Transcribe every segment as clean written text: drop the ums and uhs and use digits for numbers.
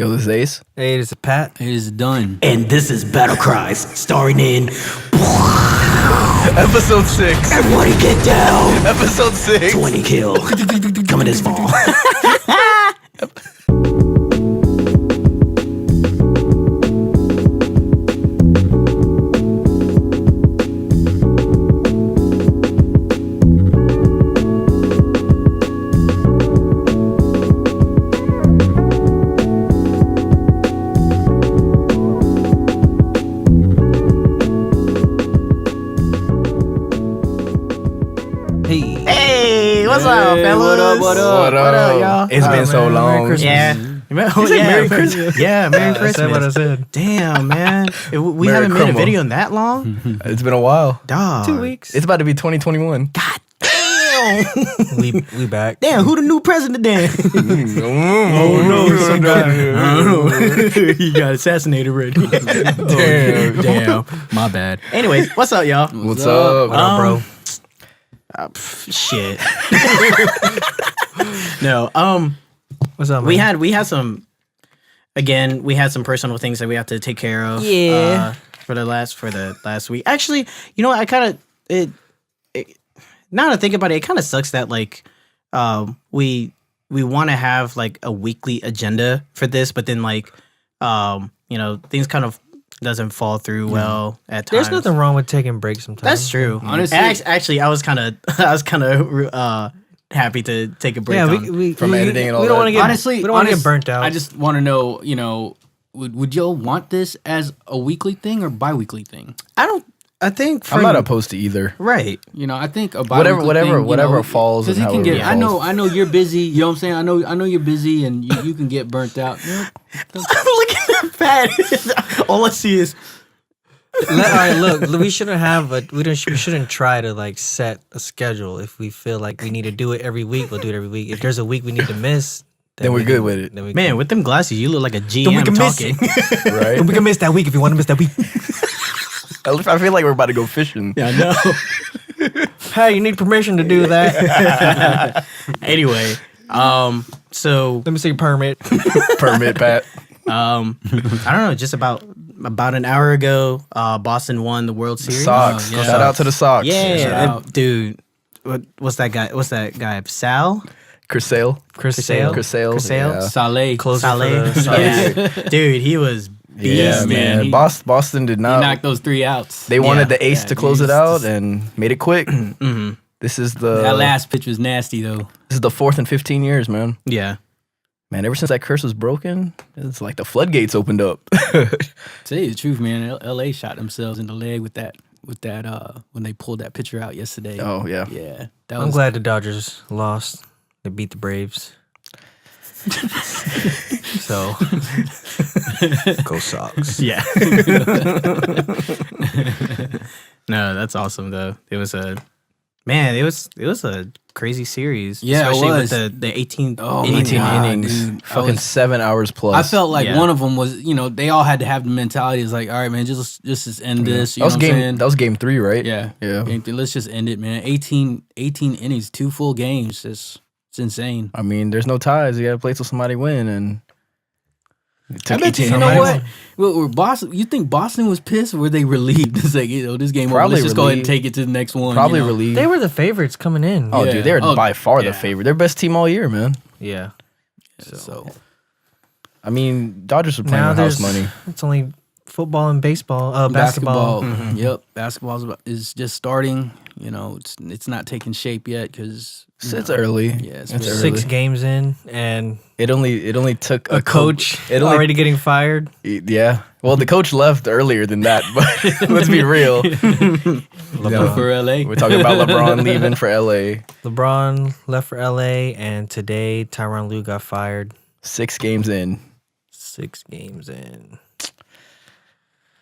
Yo, this is Ace. Hey, this is Pat. It is Dunn. And this is Battle Cries, starring in Episode 6. Everybody Get Down. Episode 6. 20 Kill. Coming this fall. What's up, fellas? What up, y'all? It's been so long. Yeah. Merry Christmas. Yeah, Merry Christmas. That's what I said. Damn, man. We Merry haven't made a Crumble. video in that long? It's been a while. Dog. 2 weeks. It's about to be 2021. God damn. we back. Damn, who the new president then? Oh no, he got assassinated already. Damn. My bad. Anyways, what's up, y'all? What's up? What up, bro? Shit. No, What's up, man? we had some personal things that we have to take care of. Yeah. For the last week. Actually, you know what? I kind of now that I think about it, it kind of sucks that like we want to have like a weekly agenda for this, but then like you know, things kind of doesn't fall through well at times. There's nothing wrong with taking breaks sometimes. That's true. Honestly- Actually, I was kind of happy to take a break. Yeah, on- we From editing and all we don't that. want to get Honestly, we don't want to get burnt out. I just want to know, you know, would y'all want this as a weekly thing or bi-weekly thing? I think I'm not opposed to either. right. You know, I think a bi-weekly Whatever thing, falls because and it can however get. it falls. I know you're busy. You know what I'm saying? I know you're busy and you can get burnt out. You know, I'm looking at Pat. All I see is All right, look, we shouldn't try to like set a schedule. If we feel like we need to do it every week, we'll do it every week. If there's a week we need to miss, Then we're good with it. Then we man with them glasses. You look like a GM we can miss talking. Right? we can miss that week if you want to miss that week. I feel like we're about to go fishing. I know. Hey, you need permission to do that. Anyway, so Let me see your permit. Permit, Pat. I don't know. Just about an hour ago, Boston won the World Series. Sox. yeah. Shout out to the Sox. Yeah, Shout out. dude. What's that guy? Sal? Chris Sale. Chris Sale. Chris Sale. Sale? Yeah. Saleh. Closer Saleh? for the Yeah. Dude, he was beast, Yeah, man. man. He- Boston did He not. knocked those 3 outs. They wanted Yeah. the ace Yeah, to close he it was out and made it quick. Mhm. This is the That last pitch was nasty though. this is the 4th in 15 years, man. Yeah. Man, ever since that curse was broken, it's like the floodgates opened up. Tell you the truth, man. LA shot themselves in the leg with that when they pulled that pitcher out yesterday. Oh yeah. Yeah, that I'm was glad the Dodgers lost. They beat the Braves. So go Sox. Yeah. No, that's awesome though. It was a crazy series. Yeah, it especially was. with the 18 Oh, innings. 18 God, innings, dude. fucking 7 hours plus. I felt like Yeah. one of them was, you know, they all had to have the mentality. It's like, all right, man, just end this. You know what I'm saying? That was game 3, right? Yeah, Yeah. Game three. Let's just end it, man. 18 innings, 2 full games. It's insane. I mean, there's no ties. You got to play till somebody win, and it took I bet you, 18 you know innings. what? Well, Boston. You think Boston was pissed, or were they relieved? It's like, you know, this game over. Probably Let's just go ahead and relieved. take it to the next one. Probably you know? relieved. They were the favorites coming in. Oh, Yeah. dude, they're Oh, by far yeah. the favorite. They're best team all year, man. Yeah. So I mean, Dodgers are playing Now with house there's money. It's only football and baseball. Basketball. Yep, basketball is just starting. You know, it's not taking shape yet because It's early. Yeah, it's It's very- early. 6 games in, and It only took a coach It only already getting fired. Yeah. Well, the coach left earlier than that, but let's be real. LeBron. for LA. We're talking about LeBron leaving for LA. LeBron left for LA, and today Tyronn Lue got fired. 6 games in. 6 games in.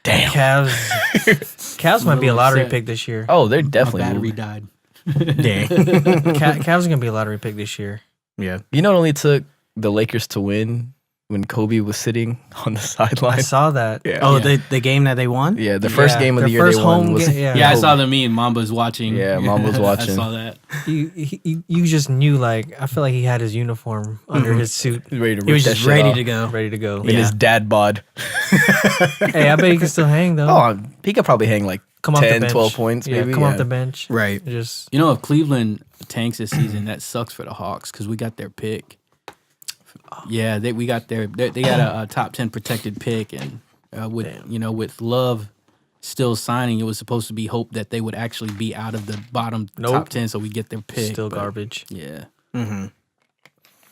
Damn. Cavs might be a lottery pick this year. Oh, they're My definitely battery moving. died. Dang. Cavs are gonna be a lottery pick this year. Yeah. You know, it only took the Lakers to win when Kobe was sitting on the I sideline. saw that. Yeah. Oh, Yeah. the game that they won. Yeah, the first Yeah, game of their the year they first won home was game, yeah. Yeah, I Kobe. saw the meme. Mamba's watching. Yeah, Mamba's watching. I saw that. You just knew, like, I feel like he had his uniform under his suit, Ready to He was rip that just shit ready off. to go. ready to go. In his dad bod. Hey, I bet he can still hang though. Oh, he could probably hang like Come off the 10, bench. 12 points, Yeah, maybe. come yeah. off the bench. Right. Just You know, if Cleveland tanks this season, that sucks for the Hawks because we got their pick. Yeah, we got they got a top 10 protected pick, and with Love still signing, it was supposed to be hope that they would actually be out of the bottom top 10, so we get their pick. still but garbage. Yeah, Mm-hmm.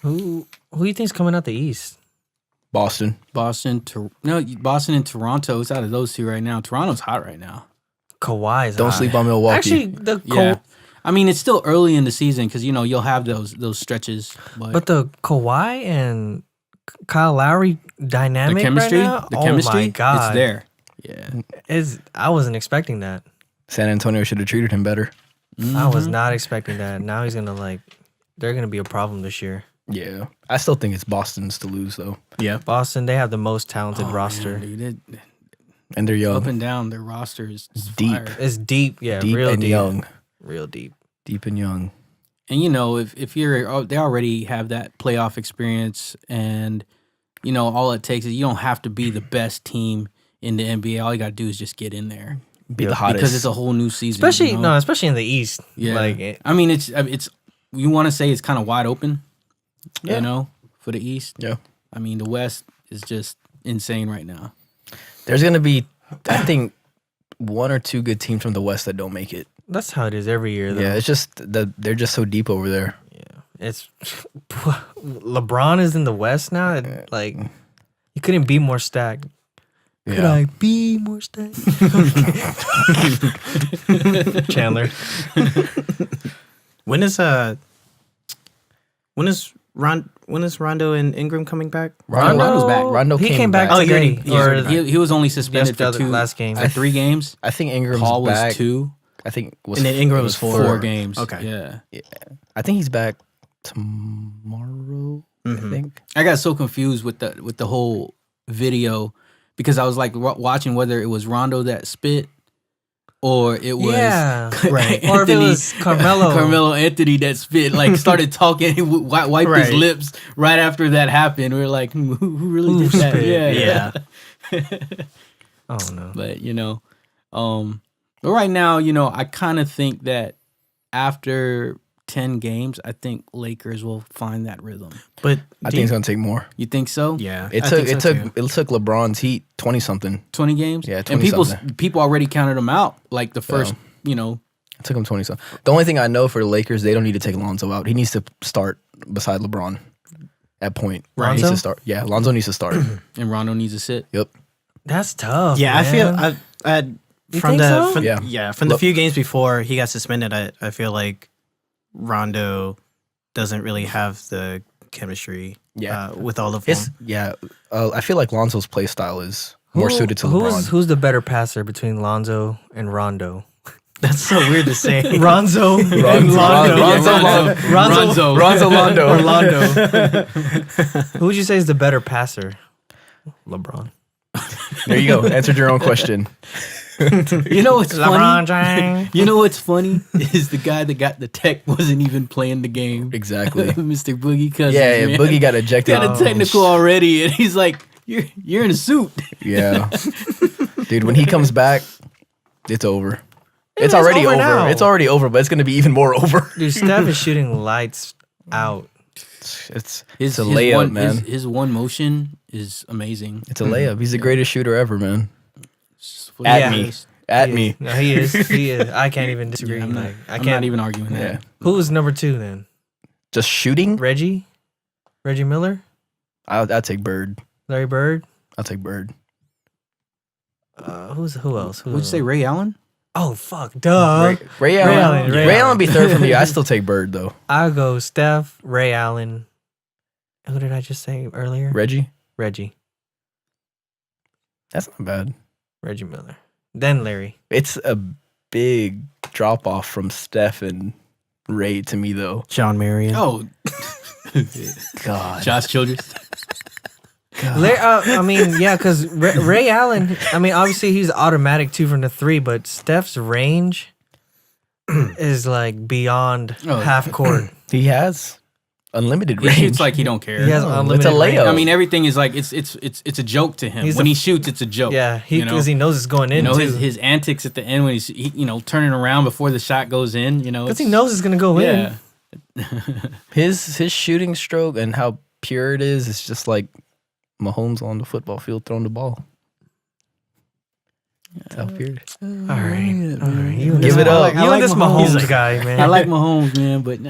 Who you think's coming out the East? Boston. Boston and Toronto. It's out of those two right now. Toronto's hot right now. Kawhi's Don't hot. sleep on Milwaukee. Actually, the Yeah, I mean it's still early in the season because you'll have those stretches, but the Kawhi and Kyle Lowry dynamic the chemistry, right now, the chemistry, oh my God, it's there. Yeah, I wasn't expecting that. San Antonio should have treated him better. I was not expecting that. Now he's gonna they're gonna be a problem this year. Yeah. I still think it's Boston's to lose, though. Yeah. Boston, they have the most talented roster. Man, dude, And they're young. up and down their roster is Deep. fire. It's deep, yeah, Deep real and deep, young. real deep. Deep and young. And if they already have that playoff experience, and all it takes is you don't have to be the best team in the NBA. All you got to do is just get in there Be the hottest. because it's a whole new season. Especially in the East. Yeah, I mean it's you want to say it's kind of wide open, for the East. Yeah. I mean the West is just insane right now. There's going to be, I think, one or two good teams from the West that don't make it. That's how it is every year, though. Yeah, it's just they're just so deep over there. It's LeBron is in the West now. You couldn't be more stacked. Could Yeah. I be more stacked? Chandler. When is Rondo and Ingram coming back? Rondo's back. Rondo he came came back back. Oh, he today. already- or He was only suspended Yes, for the last game. 3 games. I think Ingram's Paul was back. 2. I think it was And then Ingram it was 4 games. Okay. Yeah. I think he's back tomorrow. Mhm. I think. I got so confused with the whole video because I was like watching whether it was Rondo that spit or it was Yeah. Right. Or if it was Carmelo. Carmelo Anthony that spit, like started talking and wiped his Right. lips right after that happened. We were like, who really Who did that? spit? Yeah. Oh no. But but right now, I kind of think that after 10 games, I think Lakers will find that rhythm. But I think it's gonna take more. You think so? yeah, It I took think so, too. it took LeBron's Heat 20 something. 20 games? Yeah, And 20-something. people already counted them out. Like the first, It took him 20 something. The only thing I know for the Lakers, they don't need to take Lonzo out. He needs to start beside LeBron at point. He needs Lonzo? to start. Yeah, Lonzo needs to start. and Rondo needs to sit. Yep. That's tough. Yeah, I feel man. You from think the so? from, Yeah. from the Look- few games before he got suspended, I feel like Rondo doesn't really have the chemistry. Yeah. With all of It's them. I feel like Lonzo's play style is more suited to LeBron. Who's the better passer between Lonzo and Rondo? That's so weird to say. Ronzo. Lonzo Londo. Orlando. Who would you say is the better passer? LeBron. There you go. Answered your own question. You know what's funny? James. You know what's funny is the guy that got the tech wasn't even playing the game. Exactly. Mr. Boogie Cousins. Yeah, man. Boogie got ejected. got a technical already, and he's like, "You're in a suit." Yeah. Dude, when he comes back, it's over. It's it's already over over. now. It's already over, but it's going to be even more over. Dude, Steph is shooting lights out. It's a layup, man. His one motion is amazing. It's a layup. He's the greatest shooter ever, man. It's At Yeah. me. At me. No, he is. He is. I can't even disagree. I'm not, Like, I I'm can't not even arguing that. Yeah. Who's number 2 then? Just shooting? Reggie Miller? I'll take Bird. Larry Bird? I'll take Bird. Who else? Would you say Ray Allen? Oh fuck, duh. Ray Allen. Ray Allen be third for me. I still take Bird though. I'll go Steph, Ray Allen. Who did I just say earlier? Reggie. That's not bad. Reggie Miller. Then Larry. It's a big drop off from Steph and Ray to me though. John Marion. Oh, God. Josh Childress. I mean, yeah, because Ray Allen. I mean, obviously he's automatic 2 from the 3, but Steph's range is like beyond half court. He has unlimited He range. shoots like he don't care. He has it's unlimited a layup. range. I mean, everything is like it's a joke to him. He's When a- he shoots, it's a joke. Yeah, you know? because he knows it's going in. You know, too. his antics at the end when he's turning around before the shot goes in. You know, Because he knows it's gonna go in. Yeah, his shooting stroke and how pure it is. It's just like Mahomes on the football field throwing the ball. That's how pure it is. All right. Give it up. You I and like this Mahomes. Mahomes guy, man. I like Mahomes, man, but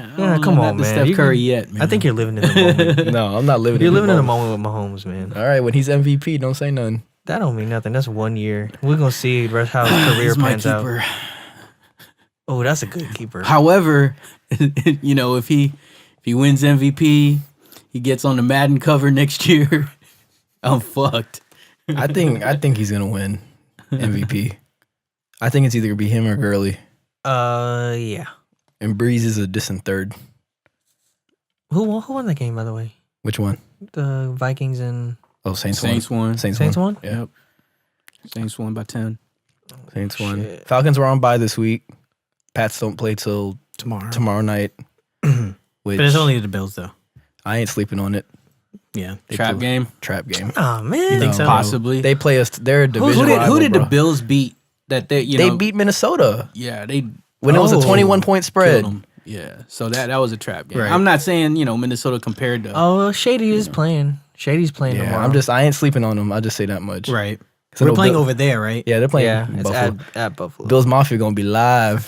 come on, not the man. Steph You Curry can- yet, man. I think you're living in the moment. No, I'm not living. You're living in the moment. moment with Mahomes, man. All right, when he's MVP, don't say nothing. That don't mean nothing. That's 1 year. We're gonna see how his career He's my pans out. keeper. Oh, that's a good keeper. However, you know, if he wins MVP, he gets on the Madden cover next year. I'm fucked. I think he's gonna win MVP. I think it's either gonna be him or Gurley. Yeah. And Breeze is a distant third. Who won that game, by the way? Which one? The Vikings and Oh, Saints won. Saints Saints won. won? Yeah, Yep. Saints won by 10. Saints won. shit. Falcons were on bye this week. Pats don't play till tomorrow night. Which But it's only the Bills, though. I ain't sleeping on it. Yeah. Trap game? Trap game. Oh man. You think so? Possibly. They play us. They're a division Who rival, did bro. the Bills beat? That they They beat Minnesota Yeah, they when it was a 21-point spread. killed them. Yeah, so that was a trap game. Right. I'm not saying Minnesota compared to. Oh, Shady is playing. Shady's playing Yeah, tomorrow. I ain't sleeping on them. I just say that much. Right. 'Cause I We're know playing Bill- over there, right? Yeah, they're playing. Yeah, it's Buffalo. at Buffalo. Bills Mafia gonna be live,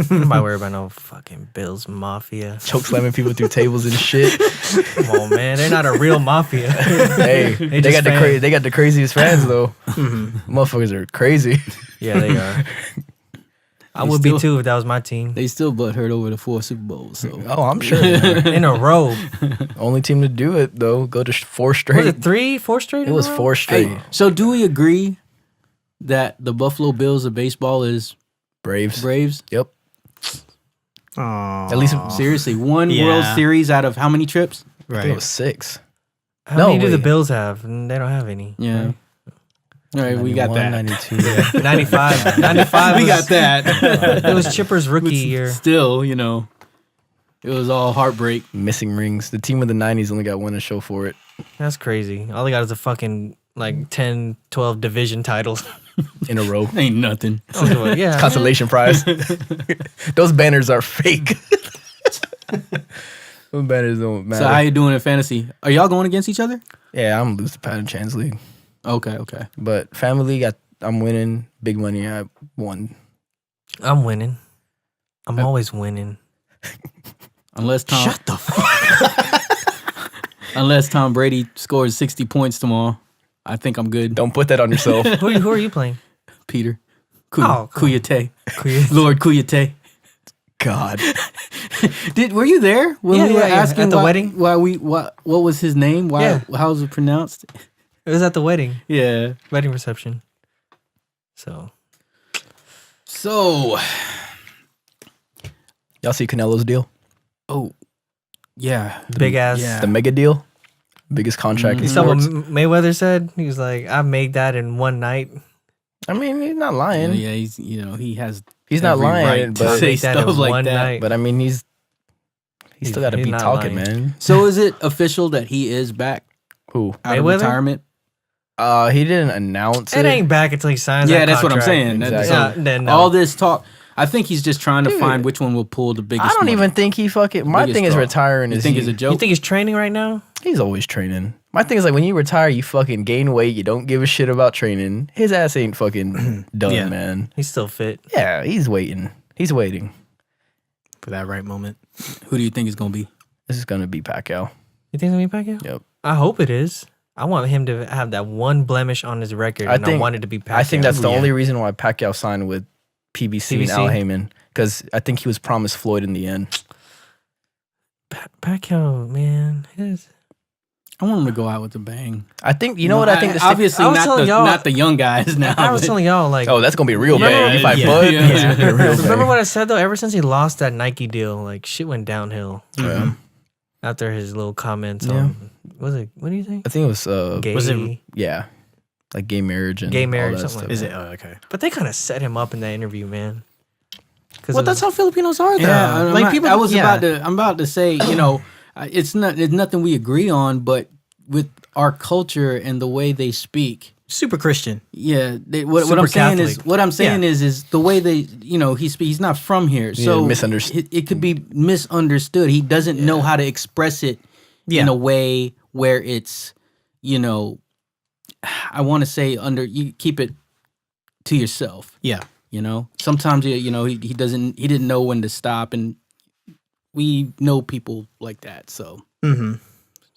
Nobody worry about no fucking Bills Mafia. choke slamming people through tables and shit. Come on, man. They're not a real mafia. Hey, they just got the fans. they got the craziest fans though. Motherfuckers are crazy. Yeah, they are. I They would still- be too if that was my team. They still butthurt over the 4 Super Bowls. So Oh, I'm sure. man. In a row. Only team to do it though. Go to 4 Was straight. it 3, 4 straight? It was 4 straight. Hey, so do we agree that the Buffalo Bills of baseball is Braves. Braves? Yep. Oh. At least Seriously, one Yeah. World Series out of how many trips? I think it was 6. How No, many do the wait. Bills have? They don't have any. Yeah. All right, we got 91, that. 92. 95. 95 We was- got that. It was Chipper's rookie year. Still, it was all heartbreak. Missing rings. The team of the 90s only got one to show for it That's crazy. All they got is a fucking like 10, 12 division titles. in a row. Ain't nothing. Yeah. Consolation prize. Those banners are fake. Those banners don't matter. So how you doing in fantasy? Are y'all going against each other? Yeah, I'm losing Pattern Chance League. Okay. But Family League, I'm winning. Big money, I won. I'm winning. I'm always winning. Unless Tom Shut the fuck unless Tom Brady scores 60 points tomorrow, I think I'm good. Don't put that on yourself. Who are you playing? Peter. Oh, come on. Kuyate. Lord Kuyate. God. Were you there when Yeah, we were yeah, yeah. asking At the wedding? what was his name? How was it pronounced? It was at the wedding Yeah. reception. So So, Y'all see Canelo's deal? yeah. big ass. yeah. The mega deal? Biggest contract in You saw what sports. Mayweather said? He was like, I made that in one night. I mean, he's not lying. Yeah, he's he has He's not every lying, right to but say Make that stuff in like one that. night. But I mean, he's still got to he's be not talking, lying. man. So is it official that he is back Who? out of Mayweather? retirement? He didn't announce It it. ain't back until he signs Yeah, that that's what I'm contract. saying. Exactly. So Yeah, then no. all this talk, I think he's just trying to Dude, find which one will pull the biggest. I don't money. even think he fucking. My Biggest thing is draw. retiring. You Is think he, it's a joke? You think he's training right now? he's always training. My thing is like when you retire, you fucking gain weight. You don't give a shit about training. His ass ain't fucking done, Yeah. man. He's still fit. Yeah, he's waiting. He's waiting. for that right moment. Who do you think is gonna be? This is gonna be Pacquiao. You think he's gonna be Pacquiao? Yep. I hope it is. I want him to have that one blemish on his record, I and I think- want it to be Pacquiao. I think that's the Yeah. only reason why Pacquiao signed with PBC and PBC? Al Heyman because I think he was promised Floyd in the end. Pacquiao, man. I want him to go out with a bang. I think you know what I think. The obviously I was not telling the y'all- not the young guys now. I was but- telling y'all, like, oh, that's gonna be a real Remember- bang. You fight Yeah, Bud. yeah. That's gonna be a real remember bang. what I said though? Ever since he lost that Nike deal, like shit went downhill Yeah. after his little comments Yeah. on Was it? What do you think? I think it was Gay. Was it- yeah, like gay marriage and Gay marriage, all that something stuff. like Is it? Oh, okay. But they kind of set him up in that interview, man. Well, that's how Filipinos are, though. Yeah, like people. I was yeah. I'm about to say, it's nothing we agree on, but with our culture and the way they speak. super Christian. Yeah, what Super I'm saying Catholic. is the way they he's not from here, so misunderstood. It could be misunderstood. He doesn't know how to express it in a way where it's I want to say you keep it to yourself. Yeah. Sometimes he didn't know when to stop, and we know people like that. So Mm-hmm.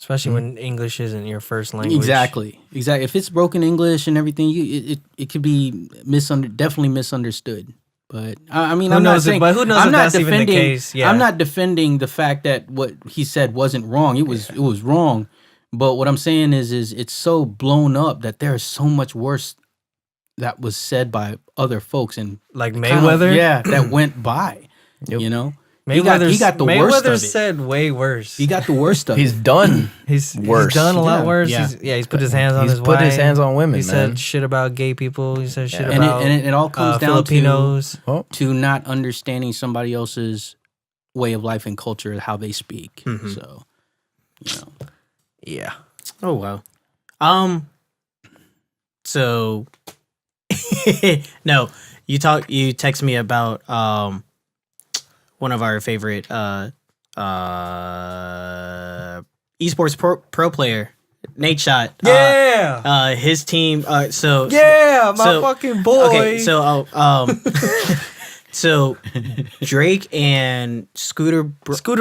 especially when English isn't your first language. exactly. If it's broken English and everything, it could be definitely misunderstood. But I mean, Who I'm not knows if- saying but who knows I'm if not that's even the defending. case, yeah. I'm not defending the fact that what he said wasn't wrong. It was wrong. But what I'm saying is it's so blown up that there is so much worse that was said by other folks and Like Mayweather. that went by. Yep. He got the worst Mayweather of it. said way worse. He got the worst of He's it. done. He's worse. done a lot Yeah. worse. Yeah. He's put his hands on He's his put wife. his hands on women, He man. said shit about gay people. He said shit And about it all comes down Filipinos. Well, to not understanding somebody else's way of life and culture, how they speak. Mhm. So, Yeah. Oh wow. So no, you text me about one of our favorite esports pro player, Nate Shot. Yeah. His team my fucking boy. Okay, so Drake and Scooter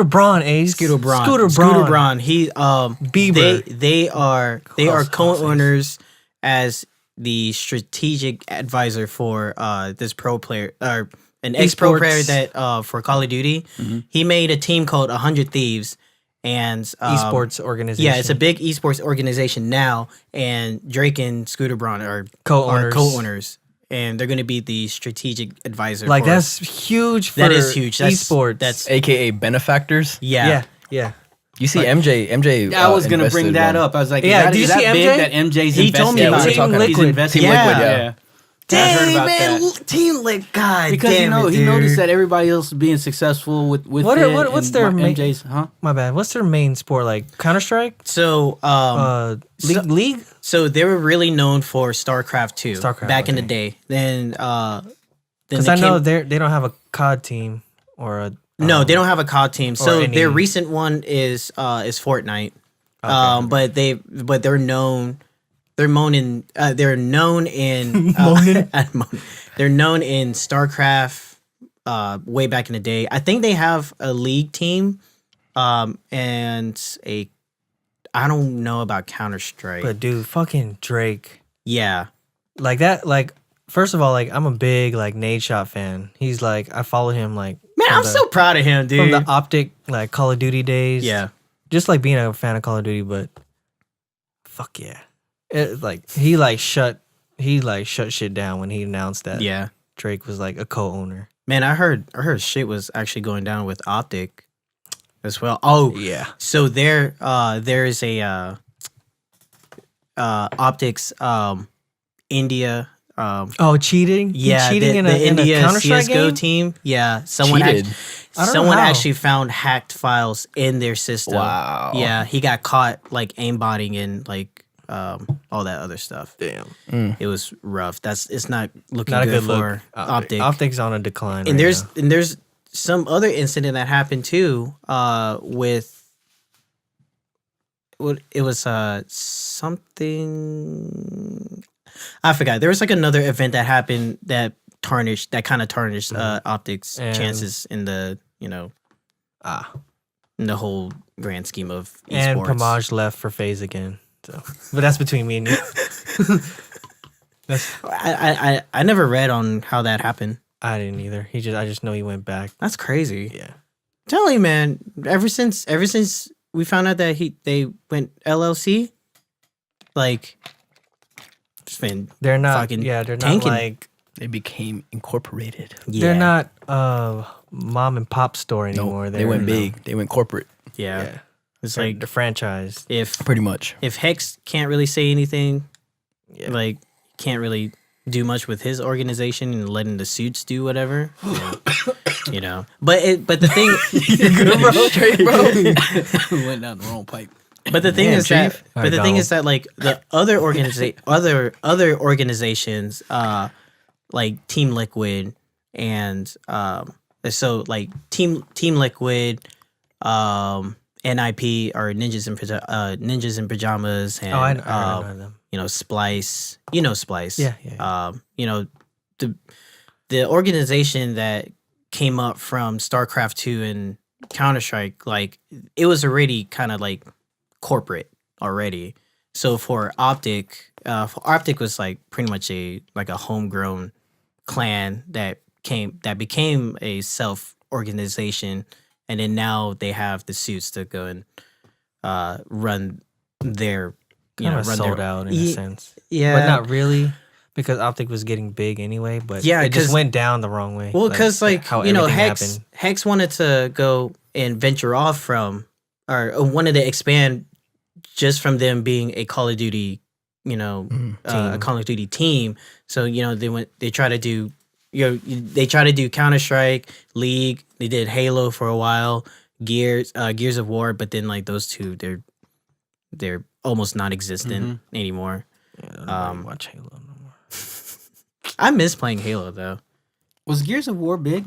Braun, Ace. Scooter Braun. He Bieber. They are Close, co-owners as the strategic advisor for this pro player or an ex-pro Esports. player that for Call of Duty. He made a team called 100 Thieves and esports organization. Yeah, it's a big esports organization now, and Drake and Scooter Braun are co-owners. And they're going to be the strategic advisor. Like for, that's huge. For that is huge. That's, esports. That's AKA benefactors. yeah. Yeah. You see MJ. I was gonna bring invested that one. up. I was like, Yeah, is did you that see big MJ? that MJ's He told me invested? about it. He's Team Liquid. invested. Team Liquid, Yeah. yeah. I heard about that. Team Liquid. God Because damn it, he dude. noticed that everybody else is being successful with What's it, their and main- MJ's? Huh? My bad. What's their main sport? Like Counter Strike? So League? So they were really known for StarCraft 2 StarCraft, back in the okay. day. Then Because I know they don't have a COD team or a. no, they don't have a COD team. So any- their recent one is Fortnite. Okay. But they're known. They're known in they're known in they're known in StarCraft way back in the day. I think they have a league team and a I don't know about Counter Strike. But dude, fucking Drake. Yeah. Like that, like, first of all, like, I'm a big, like, Nade Shot fan. He's like, I follow him, like, Man, from I'm the- so proud of him, from dude. the Optic, like, Call of Duty days. Yeah. Just like being a fan of Call of Duty, but fuck yeah. It, like, he shut shit down when he announced that Yeah. Drake was, like, a co-owner. Man, I heard shit was actually going down with Optic as well. Oh, Yeah. so there is a Optics India Oh, cheating? He yeah, cheating the, in the a India Counter-Strike CS:GO game? team. Yeah, someone Cheated. I don't know how. actually found hacked files in their system. Wow. Yeah, he got caught like aimbotting and like all that other stuff. Damn. It was rough. It's not looking Not a good good for look. Optic. Optic's on a decline. And right now. there's some other incident that happened too with what it was something I forgot. There was like another event that happened that kind of tarnished Optic's And- chances in the in the whole grand scheme of esports. And Pamaj left for FaZe again. So, but that's between me and you. I never read on how that happened. I didn't either. I just know he went back. That's crazy. Yeah. Tell you, man. Ever since we found out that they went LLC, like, it's been They're not. fucking Yeah, they're tanking. not like. They became incorporated. yeah, They're not mom and pop store No, anymore. they went big. They went corporate. Yeah. Yeah. It's Like like the franchise. if Pretty much. Hex can't really say anything, Yeah. like can't really do much with his organization and letting the suits do whatever. You know. But the thing Straight, bro. Went down the wrong pipe. But the thing Man, is that, Chief. but the thing is that, like the other other organizations, like Team Liquid and so like Team Liquid, NIP or Ninjas in Pajamas, and I know them. you know Splice, Splice, Yeah. you know the organization that came up from StarCraft 2 and Counter-Strike, like it was already kind of like corporate already. So for Optic was like pretty much a homegrown clan that became a self organization, and then now they have the suits to go and run their Kind of run sold their, out in a sense. yeah, But not really, because Optic was getting big anyway. But Yeah, it just 'cause- went down the wrong way. Well, because how everything happened. Hex wanted to go and venture off from, or wanted to expand just from them being a Call of Duty, a Call of Duty team. So they try to do, Counter Strike, League. They did Halo for a while, Gears of War, but then like those two, they're almost non-existent anymore. Yeah, I don't really watch Halo no more. I miss playing Halo though. Was Gears of War big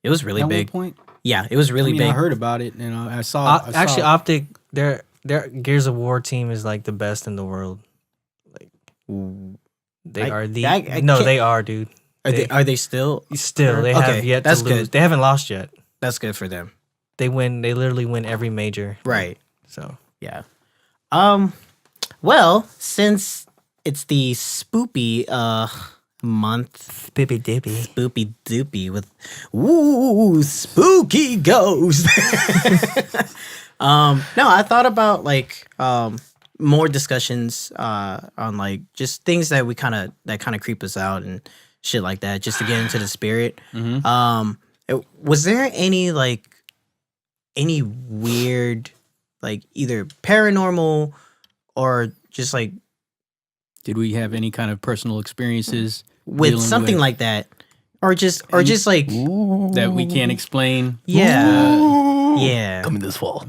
It was really at big. one point? Yeah, it was really I mean, big. I heard about it and I saw. Actually, Optic, their Gears of War team is like the best in the world. They I- are the I no, can't- they are, dude. Are they still? Still, they Okay, have yet that's to lose. good. They haven't lost yet. That's good for them. They win. They literally win every major. Right. So Yeah. Well, since it's the spoopy month, Bippy dippy. spoopy doopy with spooky ghost. No, I thought about like more discussions on like just things that kind of creep us out and shit like that, just to get into the spirit. Was there any weird, like either paranormal or just like Did we have any kind of personal experiences with dealing something with- like that, or just like that we can't explain? yeah. Coming this fall. Have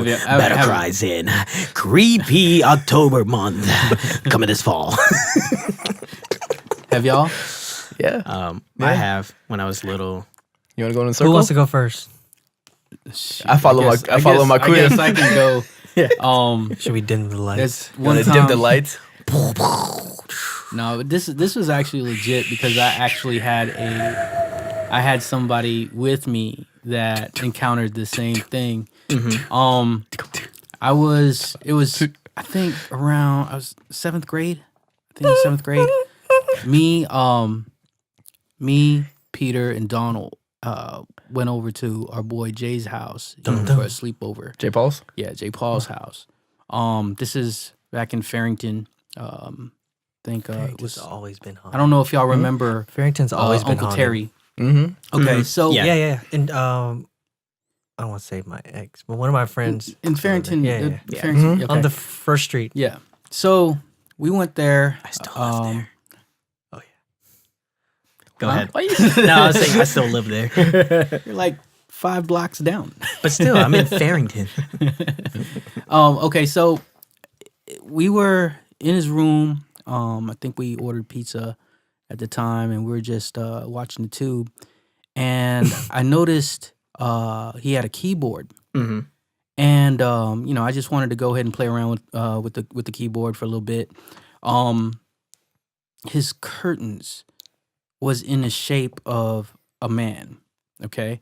you- Battle have- Cries in creepy October month coming this fall. Have y'all? Yeah. I have when I was little. You want to go in a Who circle? wants to go first? I follow my I queen. guess I can go. Should we dim the lights? There's You one want to time. dim the lights? No, this was actually legit because I actually had somebody with me that encountered the same thing. I was seventh grade. I think it was seventh grade. Me, Peter, and Donald went over to our boy Jay's house for a sleepover. J. Paul's? Yeah, Jay Paul's house. This is back in Farrington. I think it Farrington's was. always been haunted. I don't know if y'all remember Farrington's always been Uncle haunted. Terry. Mm-hmm. Okay, so Yeah. And I don't want to say my ex, but one of my friends in Farrington, Yeah. Farrington, okay. on the first street. Yeah. So we went there. I still live there. Oh, Go Huh? ahead. No, I was saying I still live there, You're like 5 blocks down. but still, I'm in Farrington. Okay, so we were in his room. I think we ordered pizza at the time, and we were just watching the tube. And I noticed he had a keyboard, and I just wanted to go ahead and play around with the keyboard for a little bit. His curtains was in the shape of a man. Okay,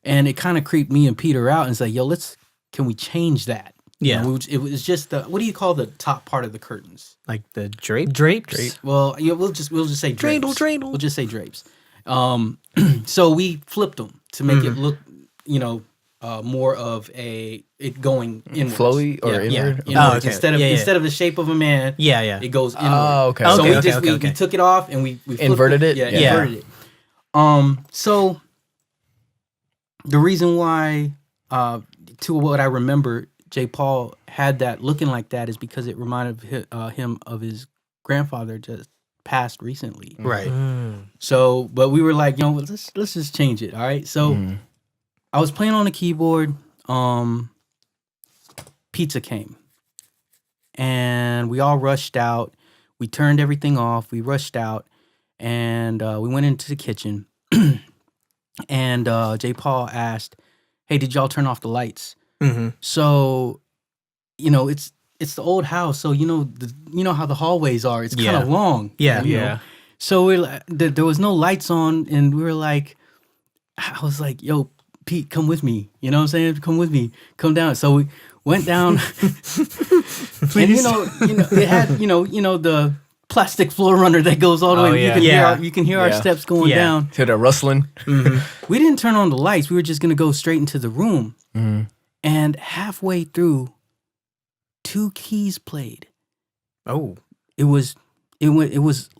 and it kind of creeped me and Peter out, and it's like, yo, can we change that? Yeah. It was just what do you call the top part of the curtains? Like the drape. Drapes. Well, yeah, we'll just say drapes. Dreidel. We'll just say drapes. So we flipped them to make it look, more of it going inwards. Flowy or yeah, inward? inwards. Oh, okay. Instead of Yeah. instead of the shape of a man, Yeah. it goes inward. Oh, okay. So Okay, we okay. took it off and we flipped Inverted it? Yeah, Yeah. inverted it. So the reason why to what I remember, J. Paul had that looking like that is because it reminded him of his grandfather just passed recently. Right. So, but we were like, let's just change it. All right. So I was playing on the keyboard. Pizza came, and we all rushed out. We turned everything off. We rushed out, and we went into the kitchen. And J. Paul asked, "Hey, did y'all turn off the lights?" So, it's the old house, so you know how the hallways are. It's kind of long. Yeah. you know? So we're like, there was no lights on, and we were like, I was like, "Yo, Pete, come with me." You know what I'm saying? Come with me. Come down. So we went down. And it had the plastic floor runner that goes all the way. You can hear our steps going down. Hear that rustling. We didn't turn on the lights. We were just gonna go straight into the room. And halfway through, 2 keys played. Oh. It was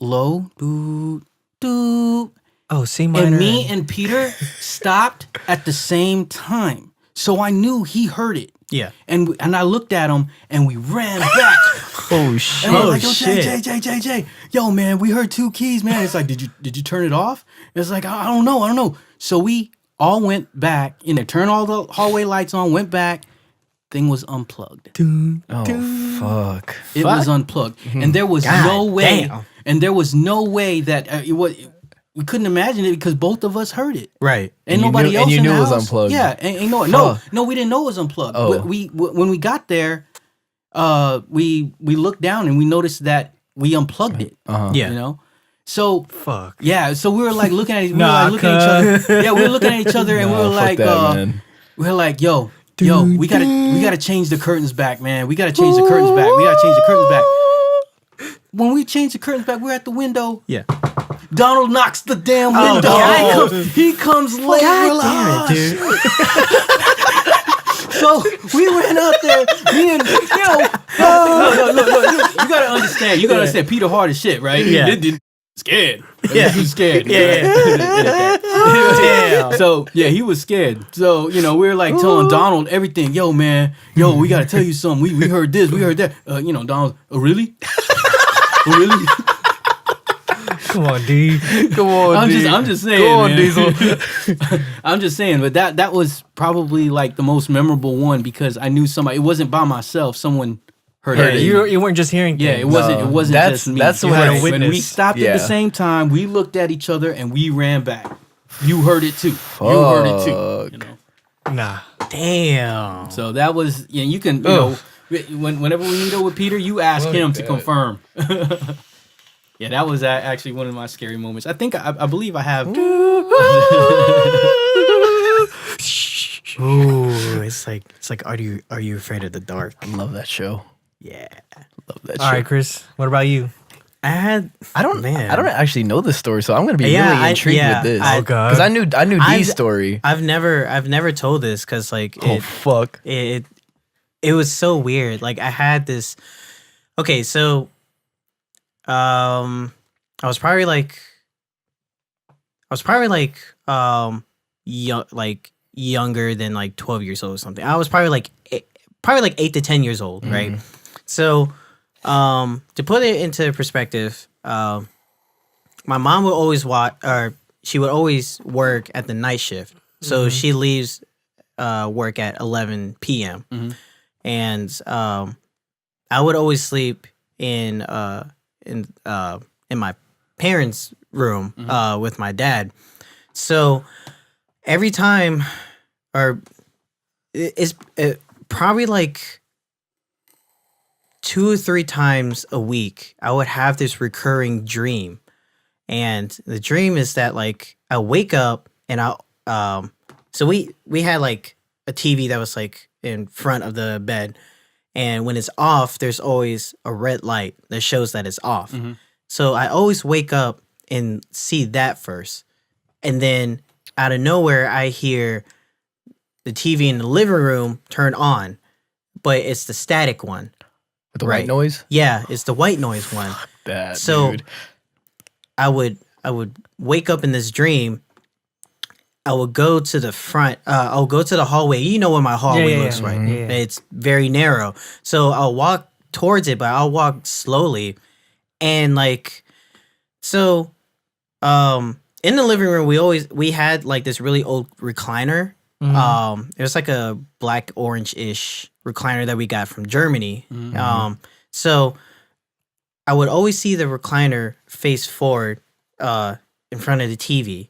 low. Doo, doo. Oh, C minor. And me and Peter stopped at the same time. So I knew he heard it. Yeah. And I looked at him and we ran back. Oh shit! And we're like, yo, Jay, yo, man, we heard 2 keys, man. It's like, did you turn it off? It's like, I don't know. So we all went back, turned all the hallway lights on, went back. Thing was unplugged. Oh fuck! It was unplugged, and there was no way. Damn. And there was no way that we couldn't imagine it because both of us heard it. Right. And nobody else. And you in knew the it was house. unplugged. Yeah. No, we didn't know it was unplugged. Oh. When we got there, we looked down and we noticed that we unplugged it. Yeah. So Fuck. yeah. So we were like looking at each other. Yeah, we were looking at each other and we were like, yo, we gotta change the curtains back, man. We gotta change the curtains back. When we changed the curtains back, we're at the window. Yeah. Donald knocks the damn window. He comes late. Damn it, dude. So we ran out there. Me and look. You gotta understand. You gotta understand. Peter hard as shit, right? Yeah. Scared. Yeah. He's scared. Yeah. Damn. So yeah, he was scared. So we were like telling Donald everything. Yo, man. Yo, we gotta tell you something. We heard this. We heard that. Donald. Oh, really? Oh, really? Come on, D. Come on, I'm just saying. Go on, man. Diesel. I'm just saying, but that was probably like the most memorable one because I knew somebody. It wasn't by myself. Someone heard it. You weren't just hearing. Yeah, things. it wasn't. It wasn't That's- just me. that's You what had I a witness. witnessed. We stopped at Yeah. the same time. We looked at each other and we ran back. You heard it too. You heard it too. Nah. Damn. So that was. You can. Whenever we meet up with Peter, you ask him to confirm. Yeah, that was actually one of my scary moments. I think I believe I have. Ooh, it's like are you afraid of the dark? I love that show. Yeah. Love that All show. right, Chris. What about you? I don't actually know this story, so I'm gonna be Yeah, really intrigued with this. Oh, God. Because I knew D's story. I've never told this because Fuck. it was so weird. Like I had this. Okay, so I was probably younger than like 12 years old or something. I was probably like 8 to 10 years old, right? So to put it into perspective, my mom would always she would always work at the night shift. So she leaves work at 11 p.m. And I would always sleep in my parents' room with my dad. So every time, or it's probably like 2 or 3 times a week, I would have this recurring dream. And the dream is that like I wake up and so we had like a TV that was like in front of the bed, and when it's off, there's always a red light that shows that it's off. So I always wake up and see that first, and then out of nowhere I hear the TV in the living room turn on, but it's the static one. With the white noise? Yeah, it's the white noise one. That, So dude. I would wake up in this dream. I would go to the front. I'll go to the hallway. You know what my hallway looks like. Yeah. It's very narrow. So I'll walk towards it, but I'll walk slowly. And like, so, in the living room, we had like this really old recliner. It was like a black orange-ish recliner that we got from Germany. So I would always see the recliner face forward, in front of the TV,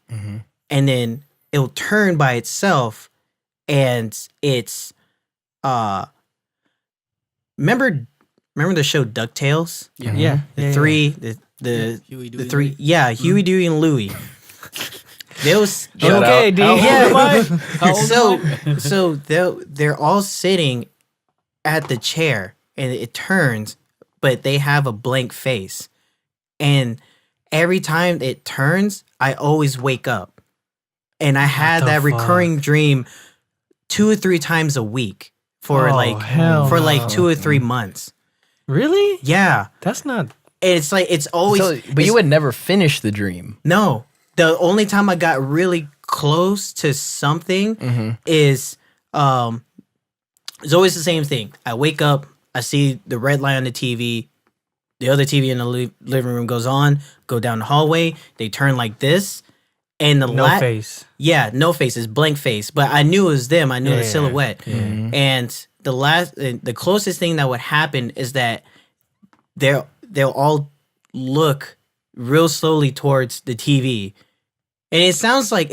and then it'll turn by itself, and it's remember the show DuckTales? Yeah. The three, the Huey, the Dewey, three, Louie? yeah, Huey, Dewey, and Louie. Those, Okay, D. so they're all sitting at the chair, and it turns, but they have a blank face, and every time it turns, I always wake up, and I had the that recurring dream 2 or 3 times a week for hell no. 2 or 3 months. Really? Yeah, That's not. it's like it's always. But you would never finish the dream. No, the only time I got really close to something is it's always the same thing. I wake up, I see the red light on the TV, the other TV in the living room goes on, go down the hallway, they turn like this, and the No face. Yeah, no face, it's blank face, but I knew it was them. I knew the silhouette. And the closest thing that would happen is that they'll all look real slowly towards the TV. And it sounds like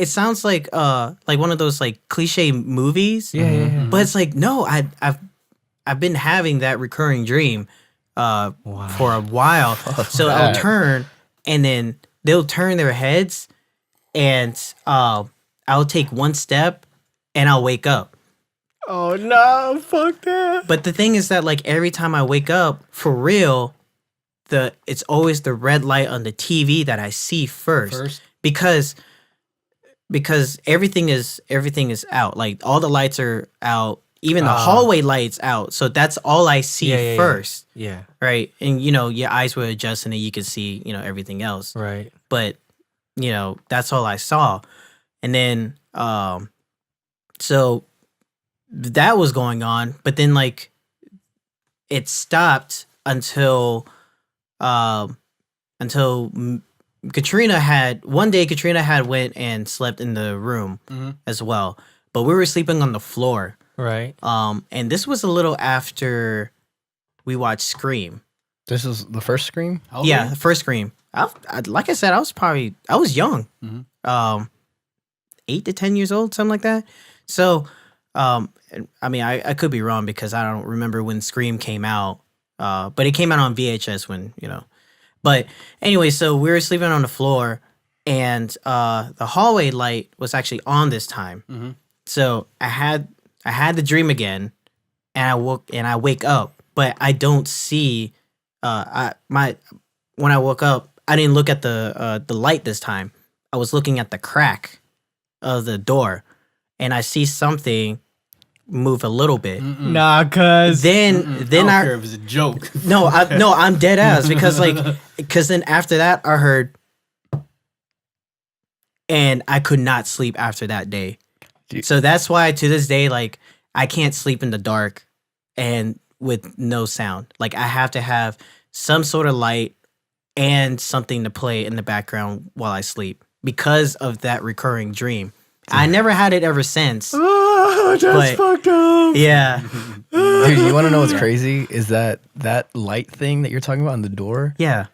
one of those like cliche movies. Yeah. But it's like, no, I've been having that recurring dream for a while. So I'll turn, and then they'll turn their heads, and I'll take one step, and I'll wake up. Oh no! Fuck that. But the thing is that like every time I wake up, for real, it's always the red light on the TV that I see first. Because everything is out. Like all the lights are out. Even the hallway lights out. So that's all I see first. Yeah. Right. And your eyes will adjust, and then you can see, everything else. Right. But, that's all I saw. And then so that was going on, but then like it stopped until Katrina had went and slept in the room as well, but we were sleeping on the floor. Right. And this was a little after we watched Scream. This is the first Scream? Yeah, the first Scream. Like I said, I was young, 8 to 10 years old, something like that. So, I mean, I could be wrong because I don't remember when Scream came out, but it came out on VHS when. But anyway, so we were sleeping on the floor, and the hallway light was actually on this time. So I had the dream again, and I wake up, but I don't see when I woke up, I didn't look at the light this time. I was looking at the crack of the door, and I see something move a little bit. Nah, cuz. Then I don't care if it's a joke. No, I'm dead ass because then after that I heard, and I could not sleep after that day. So that's why to this day, like, I can't sleep in the dark and with no sound. Like, I have to have some sort of light and something to play in the background while I sleep because of that recurring dream. I never had it ever since. Oh, that's fucked up. Yeah. Dude, you want to know what's crazy? Is that light thing that you're talking about on the door? Yeah.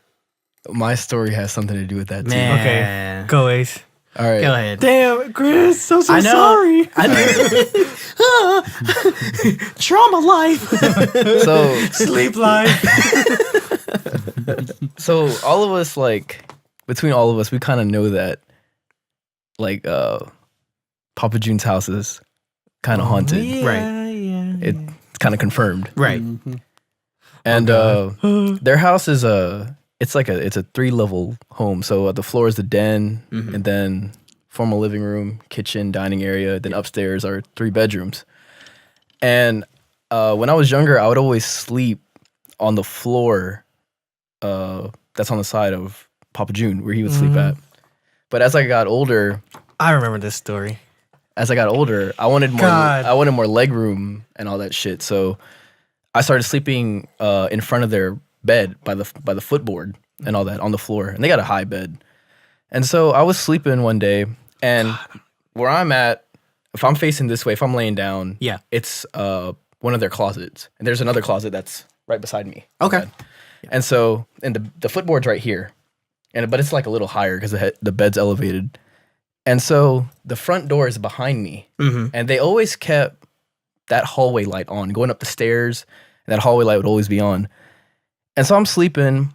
My story has something to do with that too. Man. Okay. Go, Ace. All right. Go ahead. Damn, Chris, so I know. sorry. I know. Trauma life. So Sleep life. So all of us, like, between all of us, we kind of know that, like, Papa June's house is kind of haunted. Right. Yeah. It's kind of confirmed. Right. And their house is it's a 3-level home. So the floor is the den, and then formal living room, kitchen, dining area. Then upstairs are 3 bedrooms. And when I was younger, I would always sleep on the floor that's on the side of Papa June, where he would sleep at. But as I got older, I remember this story. As I got older, I wanted more. God. I wanted more leg room and all that shit. So I started sleeping in front of their bed by the footboard and all that on the floor. And they got a high bed. And so I was sleeping one day, and where I'm at, if I'm facing this way, if I'm laying down, it's one of their closets, and there's another closet that's right beside me. Okay. And so, and the footboard's right here, but it's like a little higher because the bed's elevated. And so the front door is behind me, and they always kept that hallway light on, going up the stairs, and that hallway light would always be on. And so I'm sleeping,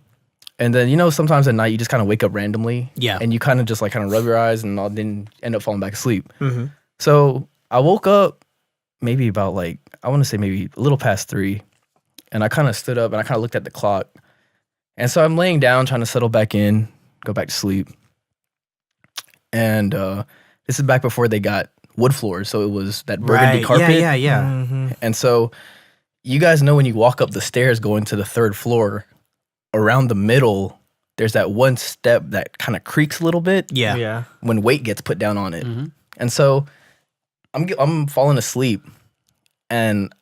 and then, sometimes at night you just kind of wake up randomly, and you kind of just like kind of rub your eyes and then end up falling back asleep. So I woke up maybe about like, I want to say maybe a little past 3, and I kind of stood up and I kind of looked at the clock. And so I'm laying down trying to settle back in, go back to sleep. And this is back before they got wood floors, so it was that burgundy carpet. Yeah. And so you guys know when you walk up the stairs going to the 3rd floor, around the middle, there's that one step that kind of creaks a little bit. Yeah. When weight gets put down on it. And so I'm falling asleep, and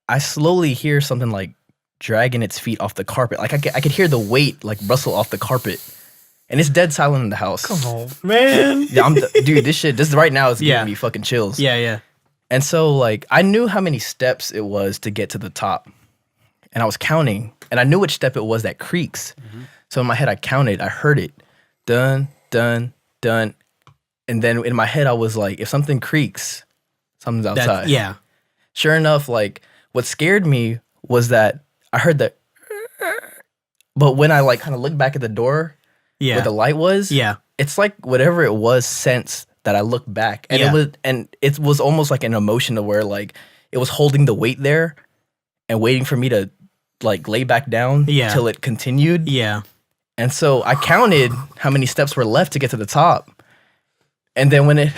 I slowly hear something like dragging its feet off the carpet. Like I could hear the weight like rustle off the carpet. And it's dead silent in the house. Come on, man. Yeah, dude, this right now is giving me fucking chills. Yeah. And so, like, I knew how many steps it was to get to the top. And I was counting. And I knew which step it was that creaks. So in my head, I counted. I heard it. Dun, dun, dun. And then in my head, I was like, if something creaks, something's outside. Yeah. Sure enough, like, what scared me was that I heard that. But when I, like, kind of looked back at the door, where the light was, it's like whatever it was since that I looked back, and it was almost like an emotion to where like it was holding the weight there and waiting for me to like lay back down till it continued. And so I counted how many steps were left to get to the top, and then when it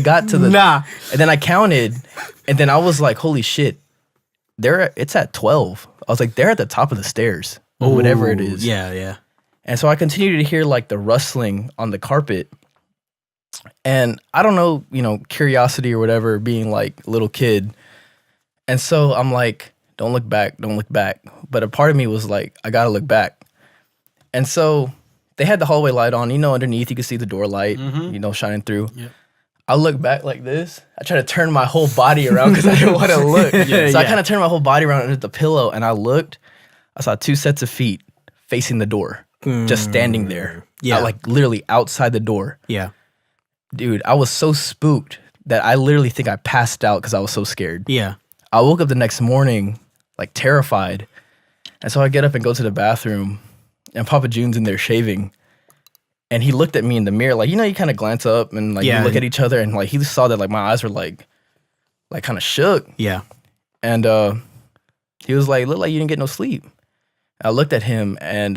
got to the and then I counted, and then I was like, holy shit, it's at 12. I was like, they're at the top of the stairs. Or whatever it is. Yeah. And so I continued to hear like the rustling on the carpet. And I don't know, curiosity or whatever, being like a little kid. And so I'm like, don't look back. But a part of me was like, I gotta look back. And so they had the hallway light on, underneath you could see the door light, shining through. Yep. I look back like this. I try to turn my whole body around because I didn't want to look. I kind of turned my whole body around under the pillow, and I looked. I saw 2 sets of feet facing the door, just standing there. Like literally outside the door. Dude, I was so spooked that I literally think I passed out because I was so scared. I woke up the next morning, like terrified. And so I get up and go to the bathroom, and Papa June's in there shaving. And he looked at me in the mirror, like, you kind of glance up and like you look at each other, and like he saw that like my eyes were like kind of shook. And he was like, looked like you didn't get no sleep. I looked at him, and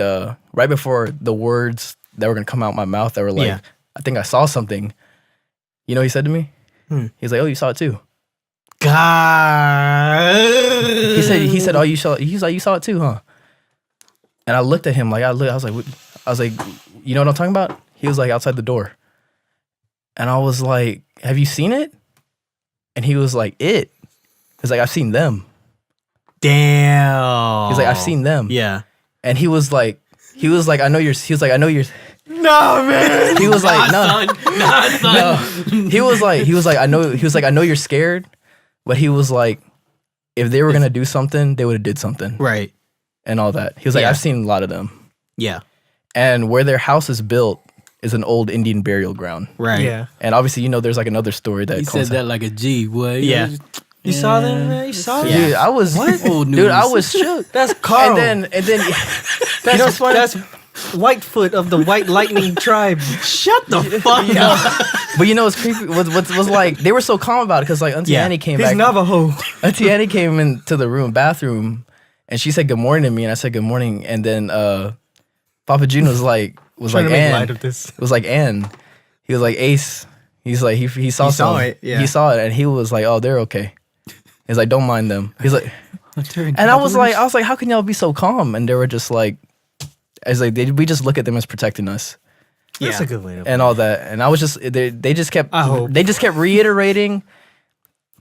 right before the words that were going to come out my mouth that were like, I think I saw something. You know what he said to me? He's like, oh, you saw it too. God. He said, oh, you saw it too, huh? And I looked at him like, I was like, you know what I'm talking about? He was like outside the door. And I was like, have you seen it? And he was like, it? He's like, I've seen them. Damn. He's like, I've seen them. And he was like, I know you're. He was like, I know you're. No, man. He was like, no, son. no. He was like, I know. He was like, I know you're scared, but he was like, if they were gonna do something, they would have did something, right? And all that. He was like, I've seen a lot of them. And where their house is built is an old Indian burial ground, right? Yeah. And obviously, there's like another story that he said that like a G. What? You saw them, man? You saw them? Dude, I was dude, I was shook. That's Carl. And then that's that's Whitefoot of the White Lightning tribe. Shut the fuck up. But what's creepy was like they were so calm about it because like Auntie Annie came He's back. Navajo. Auntie Annie came into the bathroom, and she said good morning to me, and I said good morning, and then Papa June was like Make light of this. It was like Ann. He was like Ace. He's like he saw it. Yeah. He saw it, and he was like, oh, they're okay. He's like, don't mind them. He's like, and I was like, how can y'all be so calm? And they were just like, we just look at them as protecting us. That's a good way to. and all that. And I was just they just kept I hope. they just kept reiterating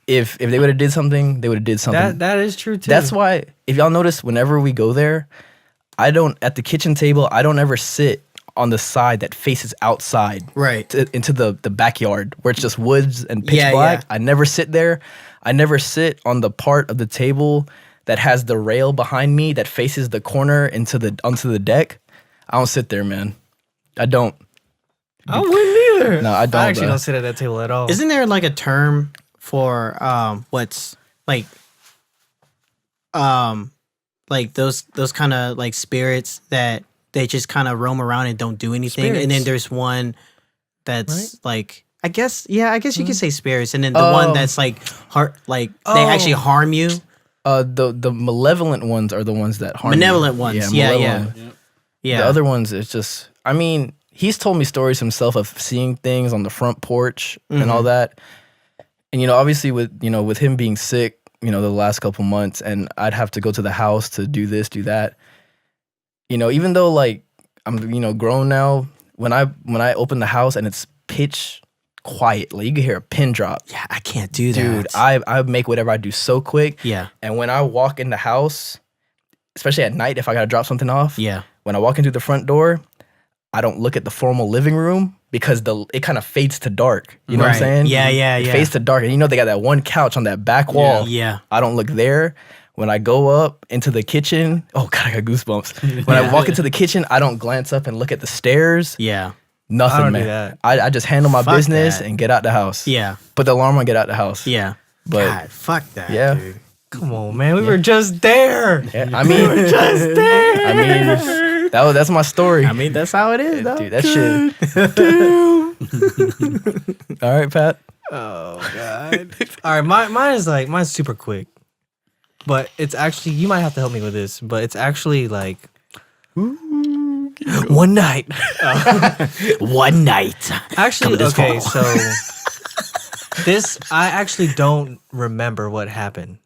if they would have did something, they would have did something. That is true too. That's why if y'all notice, whenever we go there, I don't at the kitchen table. I don't ever sit on the side that faces outside, Right. into the backyard where it's just woods and pitch Yeah, black. yeah. I never sit there. I never sit on the part of the table that has the rail behind me that faces the corner onto the deck. I don't sit there, man. I don't. I wouldn't either. No, I don't. I actually bro. don't sit at that table at all. Isn't there like a term for what's like those kind of like spirits that they just kind of roam around and don't do anything, and then Spirits. there's one that's Right? like I guess you could say spirits, and then the one that's like they actually harm you. The malevolent ones are the ones that harm. Malevolent you. ones, yeah. malevolent. Yeah, The other ones, it's just. I mean, he's told me stories himself of seeing things on the front porch and all that. And obviously with him being sick, the last couple months, and I'd have to go to the house to do this, do that. Even though like I'm grown now, when I open the house and it's pitch quiet, like you can hear a pin drop. yeah, I can't do that, Dude, I make whatever I do so quick. yeah, And when I walk in the house, especially at night, if I gotta drop something off, yeah, when I walk into the front door, I don't look at the formal living room because it kind of fades to dark. You know what I'm Right. saying? Yeah, It yeah. fades to dark, and they got that one couch on that back wall. yeah. I don't look there. When I go up into the kitchen, oh god, I got goosebumps. When I walk into the kitchen, I don't glance up and look at the stairs. Yeah. Nothing, I don't do man. that. I just handle my Fuck business that. and get out the house. Yeah. Put the alarm on, get out the house. Yeah. But God, fuck that. yeah. Dude. Come on, man. We were just there. yeah, I mean, Just there. I mean, that's my story. I mean, that's how it is, though. Dude, that shit. All right, Pat. Oh god. All right, mine's super quick. But it's actually, you might have to help me with this, but it's actually like one night. One night. Actually, Coming this okay, fall. so this I actually don't remember what happened.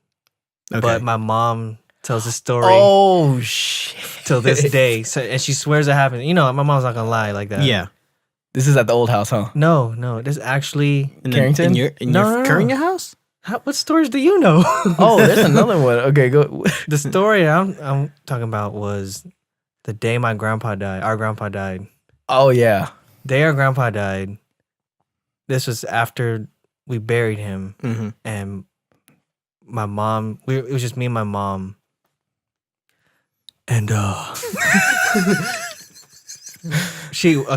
But my mom tells the story Oh shit! till this day. So, and she swears it happened. My mom's not gonna lie like that. Yeah. This is at the old house, huh? No, this actually. Carrington? In No, your no, Carrington no. house? What stories do you know? Oh, there's another one. Okay, go. The story I'm talking about was the day my grandpa died. Our grandpa died. Oh yeah. Day our grandpa died. This was after we buried him, Mm-hmm. and my mom. It was just me and my mom. And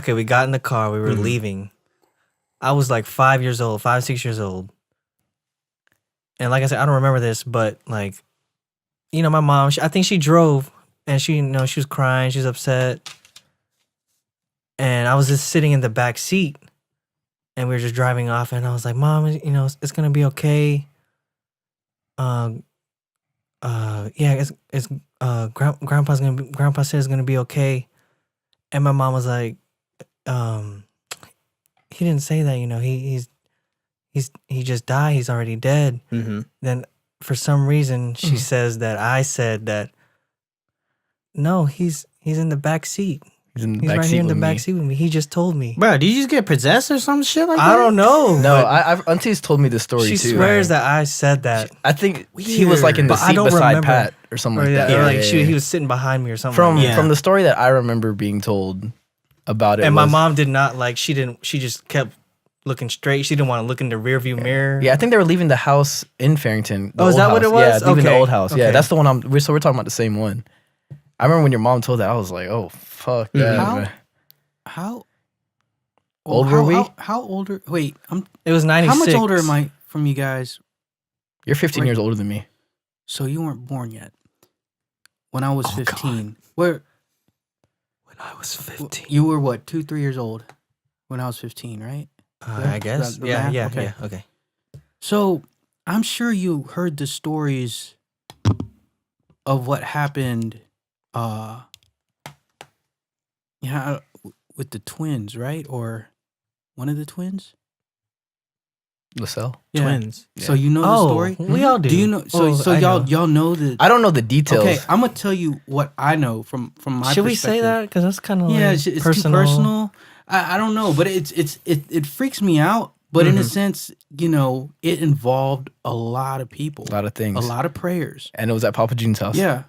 we got in the car. We were leaving. I was like 5 years old, 5, 6 years old. And like I said, I don't remember this, but like, my mom, I think she drove, and she was crying, she was upset. And I was just sitting in the back seat, and we were just driving off, and I was like, Mom, it's gonna be okay. Grandpa said it's gonna be okay. And my mom was like, he didn't say that, he just died, he's already dead. Mm-hmm. Then for some reason she says that I said that. No, he's in the back seat. He's in the He's back right seat here in the with back me. seat with me. He just told me. Bro, did you just get possessed or some shit like that? I don't know. No, but Auntie's told me this story she too. swears that I said that. I think he was like in the But I seat don't beside remember. Pat or something Or like that. or Yeah, like yeah, he yeah. was sitting behind me or something. From like that. from the story that I remember being told about it. And my was- mom did not she just kept looking straight. She didn't want to look in the rearview mirror. Yeah, I think they were leaving the house in Farrington. the Oh, is old that what house. it was? Yeah, leaving the Okay, old house. Yeah, okay. that's the one we're talking about the same one. I remember when your mom told that, I was like, oh fuck that. How- man. How Old were we? How older? Wait, It was 96. how much older am I from you guys? You're 15 Right. years older than me. So you weren't born yet. When I was 15, where When I was 15. you were what, 2-3 years old when I was 15, right? I guess. the Yeah, math? yeah, Okay. yeah. Okay. So I'm sure you heard the stories of what happened with the twins, right? Or one of the twins? LaSalle? Yeah. Twins. So you know the story? We all do. Do you know? So I y'all know the. I don't know the details. Okay, I'm gonna tell you what I know from my. Should we say perspective. that? Because that's kind of Yeah, like it's too personal. personal. I don't know, but it freaks me out. But in a sense, you know, it involved a lot of people, A lot of things. a lot of prayers. And it was at Papa June's house. Yeah,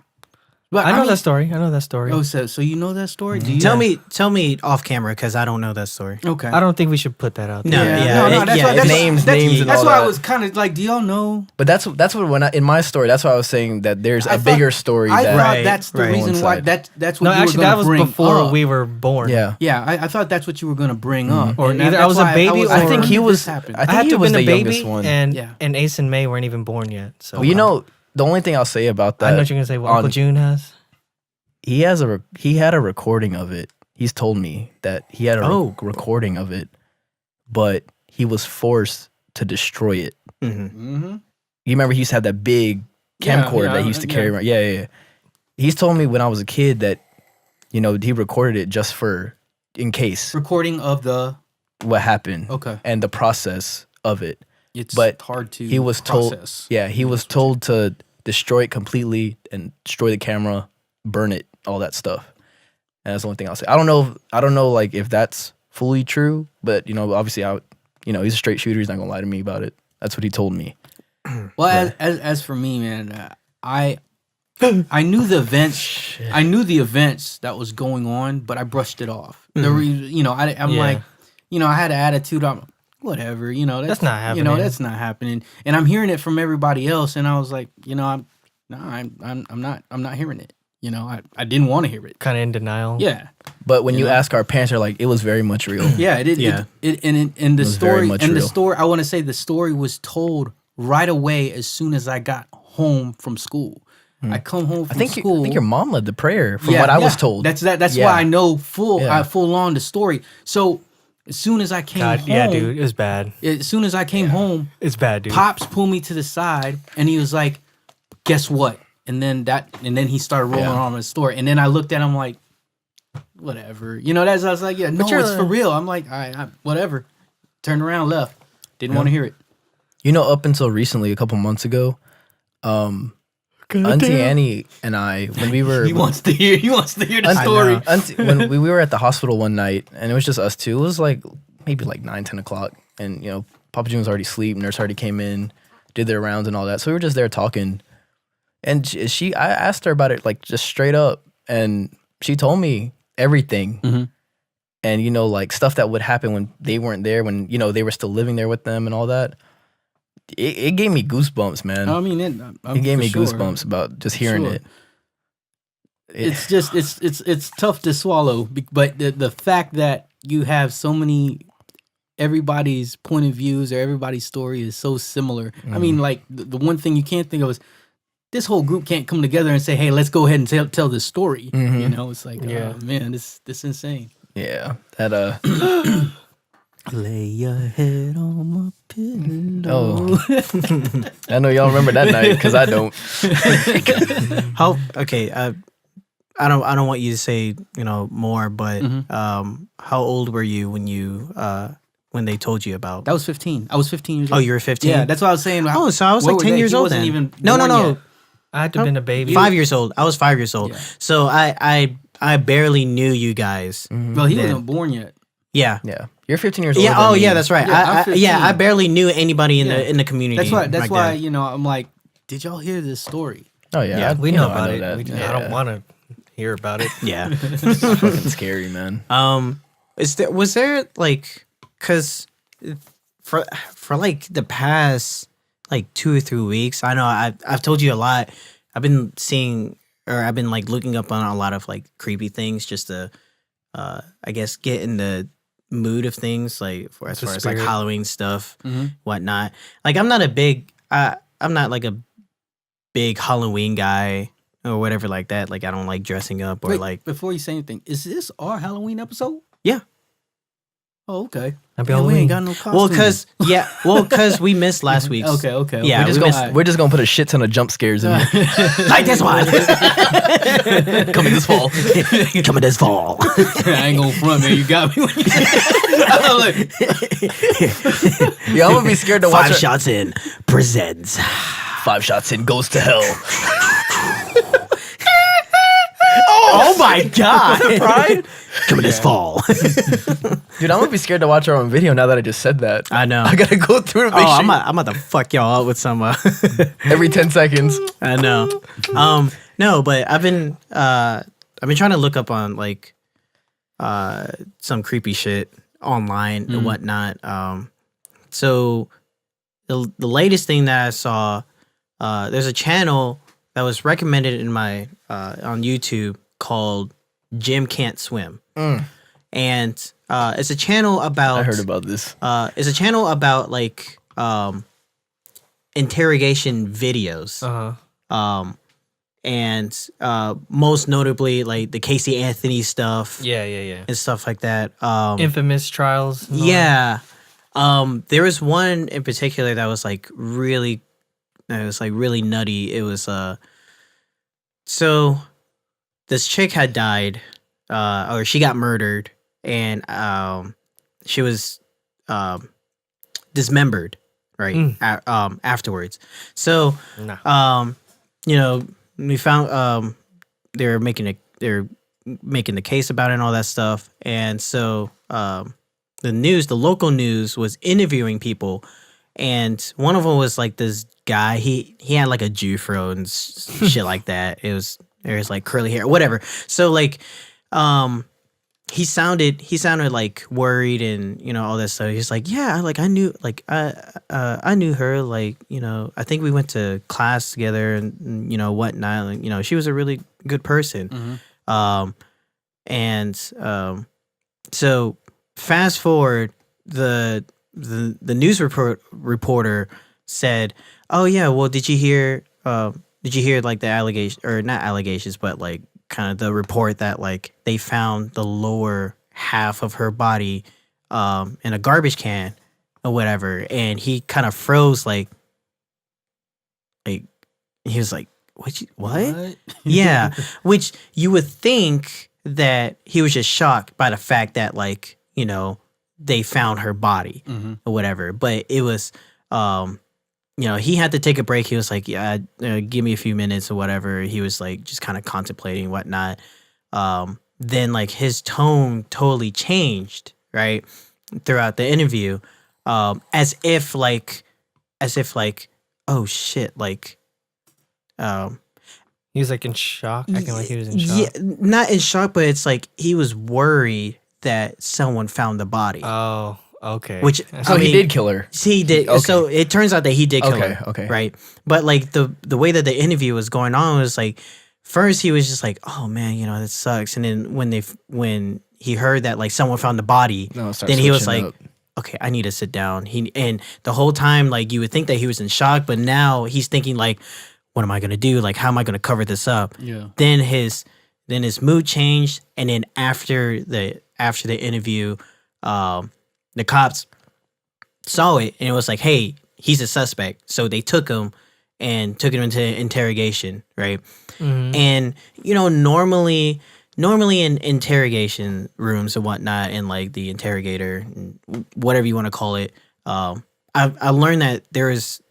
but I know mean- that story. I know that story. Oh, so you know that story? Do you Tell me off camera because I don't know that story. Okay. I don't think we should put that out No, there. yeah, no, it- that's yeah, why, it's names and that's all why I that. was kind of like, do y'all know? But that's what when in my story, that's why I was saying that there's I a thought- bigger story. I that, thought Right, that's the right. reason why Coincide. that's what No, you were actually, gonna that was bring before up. we were born. yeah. Yeah, I thought that's what you were gonna bring up. Or And either that's I was a why baby was or- like, I think when he did was. this happen? I I think had he to have was been the a youngest baby, one. and Yeah. Ace and May weren't even born yet. So Well, you know, the only thing I'll say about that, I know what you're gonna say. What Uncle on- June has. he had a recording of it. He's told me that he had a recording of it, but he was forced to destroy it. Mm-hmm. You remember he used to have that big Yeah, camcorder yeah, that he used to yeah. carry around. Yeah. He's told me when I was a kid that, you know, he recorded it just for in case Recording of the what happened okay. and the process of it. It's But hard to he was told, process. yeah, he was told to destroy it completely and destroy the camera, burn it, all that stuff. And that's the only thing I'll say. I don't know, like if that's fully true, but you know, obviously, he's a straight shooter. He's not gonna lie to me about it. That's what he told me. Well, as for me, man, I knew the events. I knew the events that was going on, but I brushed it off. The reason, I'm Yeah. like, I had an attitude. I'm whatever, That's not happening. That's not happening. And I'm hearing it from everybody else, and I was like, I'm not hearing it. I didn't want to hear it. Kind of in denial. Yeah, But when You you know? ask our parents, they're like, it was very much real. yeah, it Yeah. and the was very story much and the real. story. I want to say the story was told right away as soon as I got home from school. I come home from I think school. your mom led the prayer from what I was told. That's Yeah. why I know full Yeah. full on the story. So as soon as I came God, home, yeah, dude, it was bad. as soon as I came home, It's bad, dude. Pops pulled me to the side and he was like, "Guess what?" And then he started rolling Yeah. on the story. And then I looked at him like, whatever. I was like, yeah, no, you're it's for real. I'm like, all right, whatever. Turned around, left. Didn't want to hear it. You know, up until recently, a couple months ago, Auntie Annie and I, when we were He wants to hear the story. when we were at the hospital one night, and it was just us two. It was like maybe like 9-10 o'clock, and Papa June was already asleep. Nurse already came in, did their rounds and all that. So we were just there talking, and I asked her about it like just straight up, and she told me everything. Mhm. And like stuff that would happen when they weren't there, when they were still living there with them and all that. It gave me goosebumps, man. I mean, It gave me goosebumps about just hearing Sure. it. It's just it's tough to swallow, but the fact that you have so many, everybody's point of views or everybody's story is so similar. I mean, like the one thing you can't think of is this whole group can't come together and say, "Hey, let's go ahead and tell this story." It's like, Yeah. oh man, this insane. Yeah, that Lay your head on my pillow. Oh, I know y'all remember that night because I don't. How? Okay. I don't want you to say more, but how old were you when they told you about? That was 15. I was 15 years Oh, old. you were 15. Yeah, that's what I was saying. Oh, so I was Where like were 10 they? years He old wasn't then. even No. born yet. I had to have been a baby. 5 years old. I was 5 years old. Yeah. So I barely knew you guys. Well, he Then. wasn't born yet. Yeah. Yeah, you're 15 years old. Yeah. Oh, yeah. That's right. Yeah, I'm 15. I barely knew anybody in Yeah. the community. That's why. That's back why. then. I'm like, did y'all hear this story? Oh yeah, Yeah, we you know I about it. that. We just- Yeah. I don't want to hear about it. Yeah. It's fucking scary, man. Was there like, cause for like the past like 2 or 3 weeks, I know I've told you a lot. I've been seeing, or I've been like looking up on a lot of like creepy things just to, I guess, get in the mood of things, like as The far as like spirit. Halloween stuff, Mhm. whatnot. Like I'm not like a big Halloween guy or whatever like that. Like I don't like dressing up or Wait, like. before you say anything, is this our Halloween episode? Yeah. Oh, okay. Happy Yeah, we ain't Halloween. got no costume. Well, cause we missed last week's. Okay. Yeah, We're just gonna put a shit ton of jump scares in it. Like this one. Coming this fall. Coming this fall. I ain't gonna front, man. You got me. I'm like, Yeah, I'm gonna be scared to watch Five it. Shots In presents. 5 shots in goes to hell. Oh my god. Pride? Coming this fall. Dude, I'm gonna be scared to watch our own video now that I just said that. I know. I gotta go through and Oh, make sure I'm about to fuck y'all up with some. every 10 seconds. I know. No, but I've been trying to look up on like some creepy shit online and whatnot. So the latest thing that I saw, there's a channel that was recommended in my on YouTube called Jim Can't Swim, and it's a channel about. I heard about this. It's a channel about like interrogation videos. And most notably like the Casey Anthony stuff Yeah. and stuff like that. Infamous trials. and all that. Yeah. There was one in particular that was like really nutty. It was so this chick had died, or she got murdered, and she was dismembered, right? Afterwards. So No. you know, we found they're making the case about it and all that stuff, and so the local news was interviewing people, and one of them was like this guy. He had like a Jufro and shit like that. It was like curly hair, whatever. So like, he sounded like worried and all that stuff. He's like, yeah, like I knew her, like I think we went to class together and whatnot. Like, she was a really good person. So fast forward, the news reporter said, oh yeah, well did you hear like the allegation, or not allegations, but like kind of the report that like they found the lower half of her body in a garbage can or whatever, and he kind of froze, like he was like, what? Yeah, which you would think that he was just shocked by the fact that like they found her body or whatever, but it was he had to take a break. He was like, yeah, give me a few minutes or whatever. He was like just kind of contemplating whatnot. Then like his tone totally changed, right, throughout the interview, as if like, oh shit, like, He was like in shock, acting like he was in shock. yeah, not in shock, but it's like he was worried that someone found the body. Oh, okay. Which So he did kill her. He did. Okay. So it turns out that he did kill Okay, her. okay. Right. But like the way that the interview was going on was like, first he was just like, oh man, that sucks. And then when he heard that like someone found the body, No, start then he was switching like, up. okay, I need to sit down. And the whole time like you would think that he was in shock, but now he's thinking like, what am I gonna do? Like, how am I gonna cover this up? Yeah. Then his mood changed, and then after the interview, the cops saw it, and it was like, hey, he's a suspect. So they took him into interrogation, right? And normally in interrogation rooms and whatnot, and like the interrogator, whatever you want to call it, I learned that there's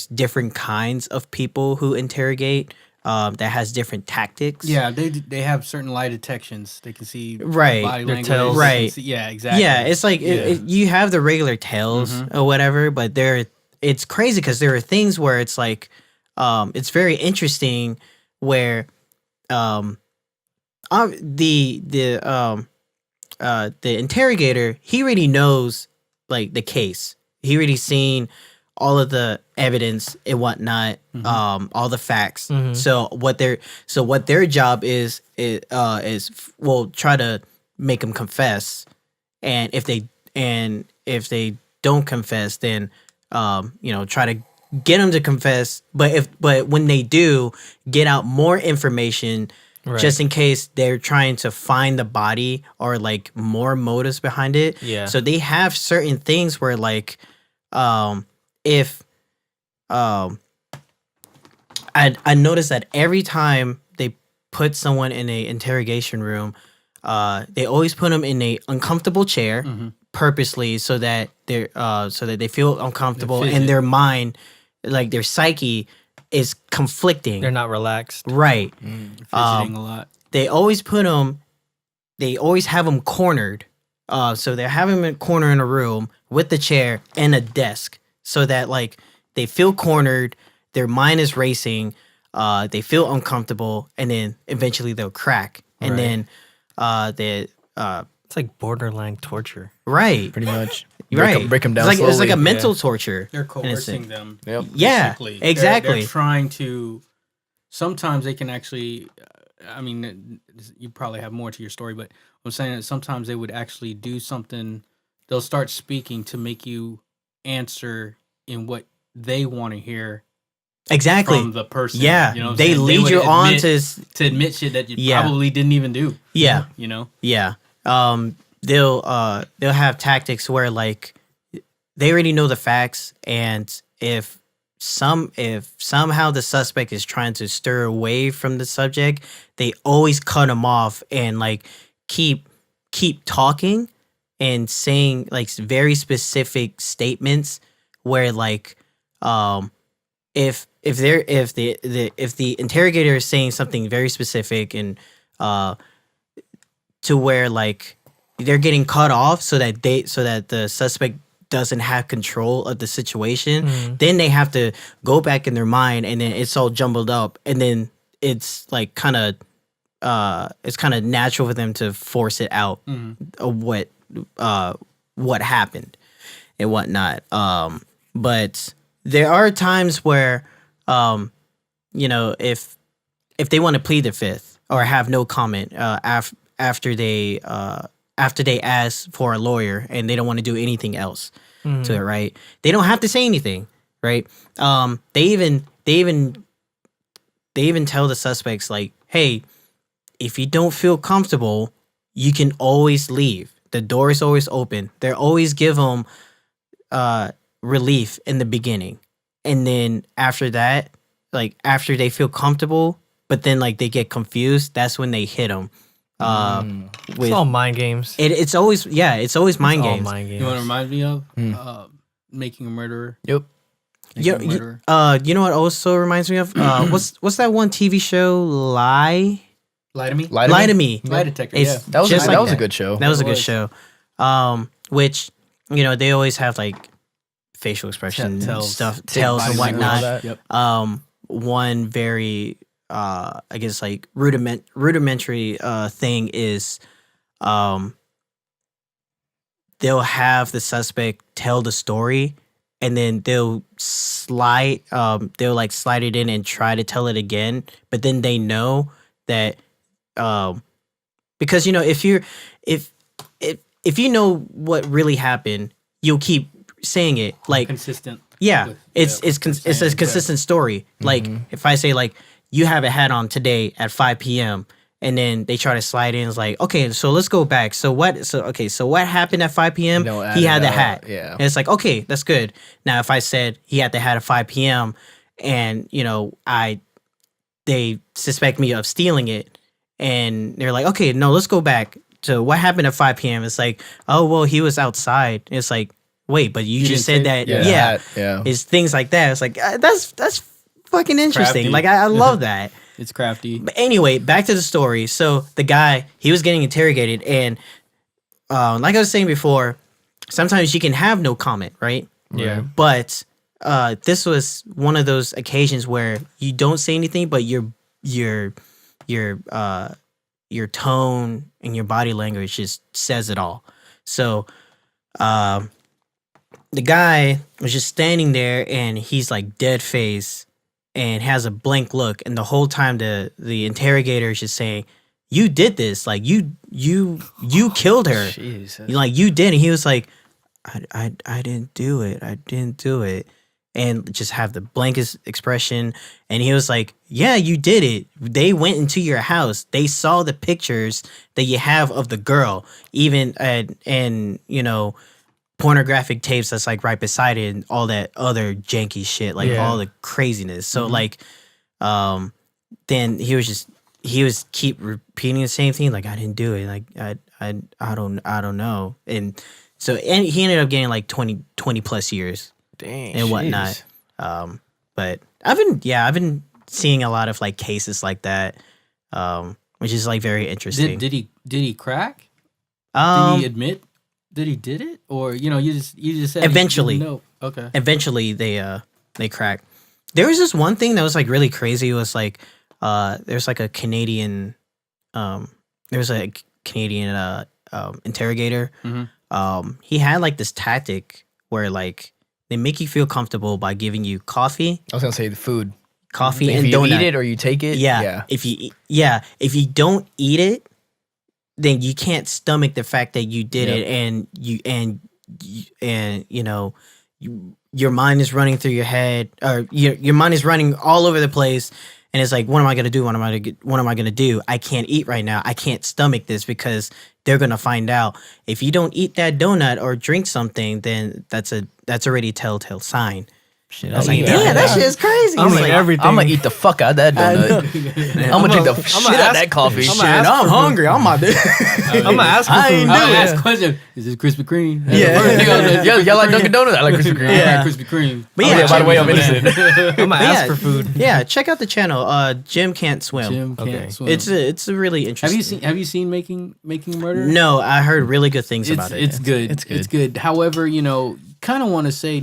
different kinds of people who interrogate, that has different tactics. Yeah, they have certain lie detections. They can see Right. body Their language. tells. They can Right. see- yeah, exactly. Yeah, it's like you have the regular tells or whatever, but it's crazy because there are things where it's like, it's very interesting where, the interrogator, he already knows like the case. He already seen all of the evidence and whatnot, all the facts. So what their job is well, try to make them confess, and if they don't confess, then try to get them to confess. But when they do, get out more information. Right. Just in case they're trying to find the body or like more motives behind it. Yeah. So they have certain things where like, if I noticed that every time they put someone in a interrogation room, they always put them in a uncomfortable chair purposely so that they feel uncomfortable and their mind, like their psyche, is conflicting. They're not relaxed. Right. Fidgeting a lot. They always have them cornered, So they have him in a corner in a room with the chair and a desk, so that like they feel cornered, their mind is racing, they feel uncomfortable, and then eventually they'll crack, and then It's like borderline torture. right, Pretty much. right, Break them down It's like slowly. a mental torture. They're in a sense. coercing them. Yep. Yeah, basically. exactly. They're trying to. Sometimes they can actually. I mean, you probably have more to your story, but I'm saying that sometimes they would actually do something. They'll start speaking to make you answer in what they want to hear Exactly. from the person. Yeah, you know what I'm they saying? lead would you on admit- to to admit shit that you Yeah. probably didn't even do. yeah. You know. Yeah. They'll have tactics where like they already know the facts, and if somehow the suspect is trying to stir away from the subject, they always cut him off and like keep talking and saying like very specific statements where like if the interrogator is saying something very specific and to where like they're getting cut off so that the suspect doesn't have control of the situation, then they have to go back in their mind, and then it's all jumbled up, and then it's like kind of natural for them to force it out of what happened and whatnot. But there are times where if they want to plead the fifth or have no comment after they ask for a lawyer and they don't want to do anything else to it, right? They don't have to say anything, right? They even tell the suspects like, hey, if you don't feel comfortable, you can always leave. The door is always open. They always give them relief in the beginning, and then after that, like after they feel comfortable, but then like they get confused, that's when they hit them. It's all mind games. It's always mind All games. mind games. You want to remind me of Making a Murderer? Yep. Making a You Murderer. know what also reminds me of what's that one TV show? Lie Lie to Me. to Me. Lie Detector. It's Yeah. That was just that like was a that. good show. That was a good was. show. Which they always have like facial expression Tells. stuff, tells and Body language, all whatnot. that. Yep. One very I guess like rudimentary thing is they'll have the suspect tell the story, and then they'll slide it in and try to tell it again, but then they know that because if you know what really happened, you'll keep saying it like Consistent. yeah, with, it's yeah, it's what they're it's a saying, consistent story. Like if I say like you have a hat on today at 5 p.m. and then they try to slide in, it's like okay, so let's go back. So what happened at 5 p.m.? Don't add He it had the up, hat. yeah. And it's like okay, that's good. Now if I said he had the hat at 5 p.m. and they suspect me of stealing it, and they're like okay, no, let's go back to what happened at 5 p.m. It's like oh well, he was outside. It's like wait, but you just didn't said say- that Yeah. Yeah. It's things like that. It's like that's fucking interesting. Crafty. Like I love that. It's crafty. But anyway, back to the story. So the guy, he was getting interrogated, and like I was saying before, sometimes you can have no comment, right? Yeah. But this was one of those occasions where you don't say anything, but your tone and your body language just says it all. So the guy was just standing there, and he's like dead face and has a blank look, and the whole time the interrogator is just saying, "You did this, like you killed her, Jesus. like you did." And he was like, "I didn't do it. I didn't do it," and just have the blankest expression. And he was like, "Yeah, you did it. They went into your house. They saw the pictures that you have of the girl, even and pornographic tapes that's like right beside it and all that other janky shit, like Yeah. all the craziness." So like then he was keep repeating the same thing, like I didn't do it, like I don't know. And so he ended up getting like 20 plus years Dang. and whatnot. But I've been seeing a lot of like cases like that, which is like very interesting. Did he crack? Did Um, he admit? that he did it, or you just said Eventually. No. Okay. Eventually, they crack. There was this one thing that was like really crazy. It was like there's like a Canadian interrogator. He had like this tactic where like they make you feel comfortable by giving you coffee. I was gonna say the food. Coffee If and you donut. eat it or you take it. Yeah. If you don't eat it, then you can't stomach the fact that you did it, and your mind is running through your head, or your mind is running all over the place, and it's like, what am I gonna do? What am I gonna do? I can't eat right now. I can't stomach this because they're gonna find out. If you don't eat that donut or drink something, then that's already a telltale sign. Shit, I was like, yeah, that shit is crazy. I'm It's like, like, everything. I'm gonna eat the fuck out of that donut. I'm gonna drink the shit out of that coffee. shit, I'm hungry. I'm out there. I'm gonna ask for I ain't food. I would Yeah. ask a question. Is this Krispy Kreme? Yeah, y'all like Dunkin' Donuts? I like Krispy Kreme. Yeah. I like Krispy Kreme. But Oh, yeah, yeah, by the way, I'm Jimmy, innocent. I'm gonna ask yeah. for food. Yeah, check out the channel. Jim Can't Swim. Jim can't Okay. swim. It's a really interesting. Have you seen Making Murder? No, I heard really good things about it. It's good. It's good. It's good. However, kind of want to say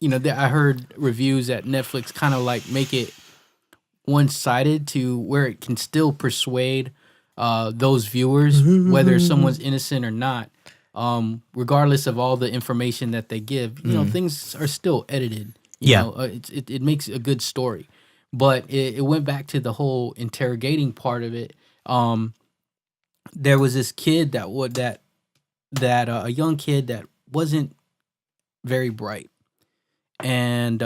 I heard reviews that Netflix kind of like make it one-sided to where it can still persuade those viewers, whether someone's innocent or not. Regardless of all the information that they give, things are still edited. It makes a good story. But it went back to the whole interrogating part of it. There was this kid a young kid that wasn't very bright. And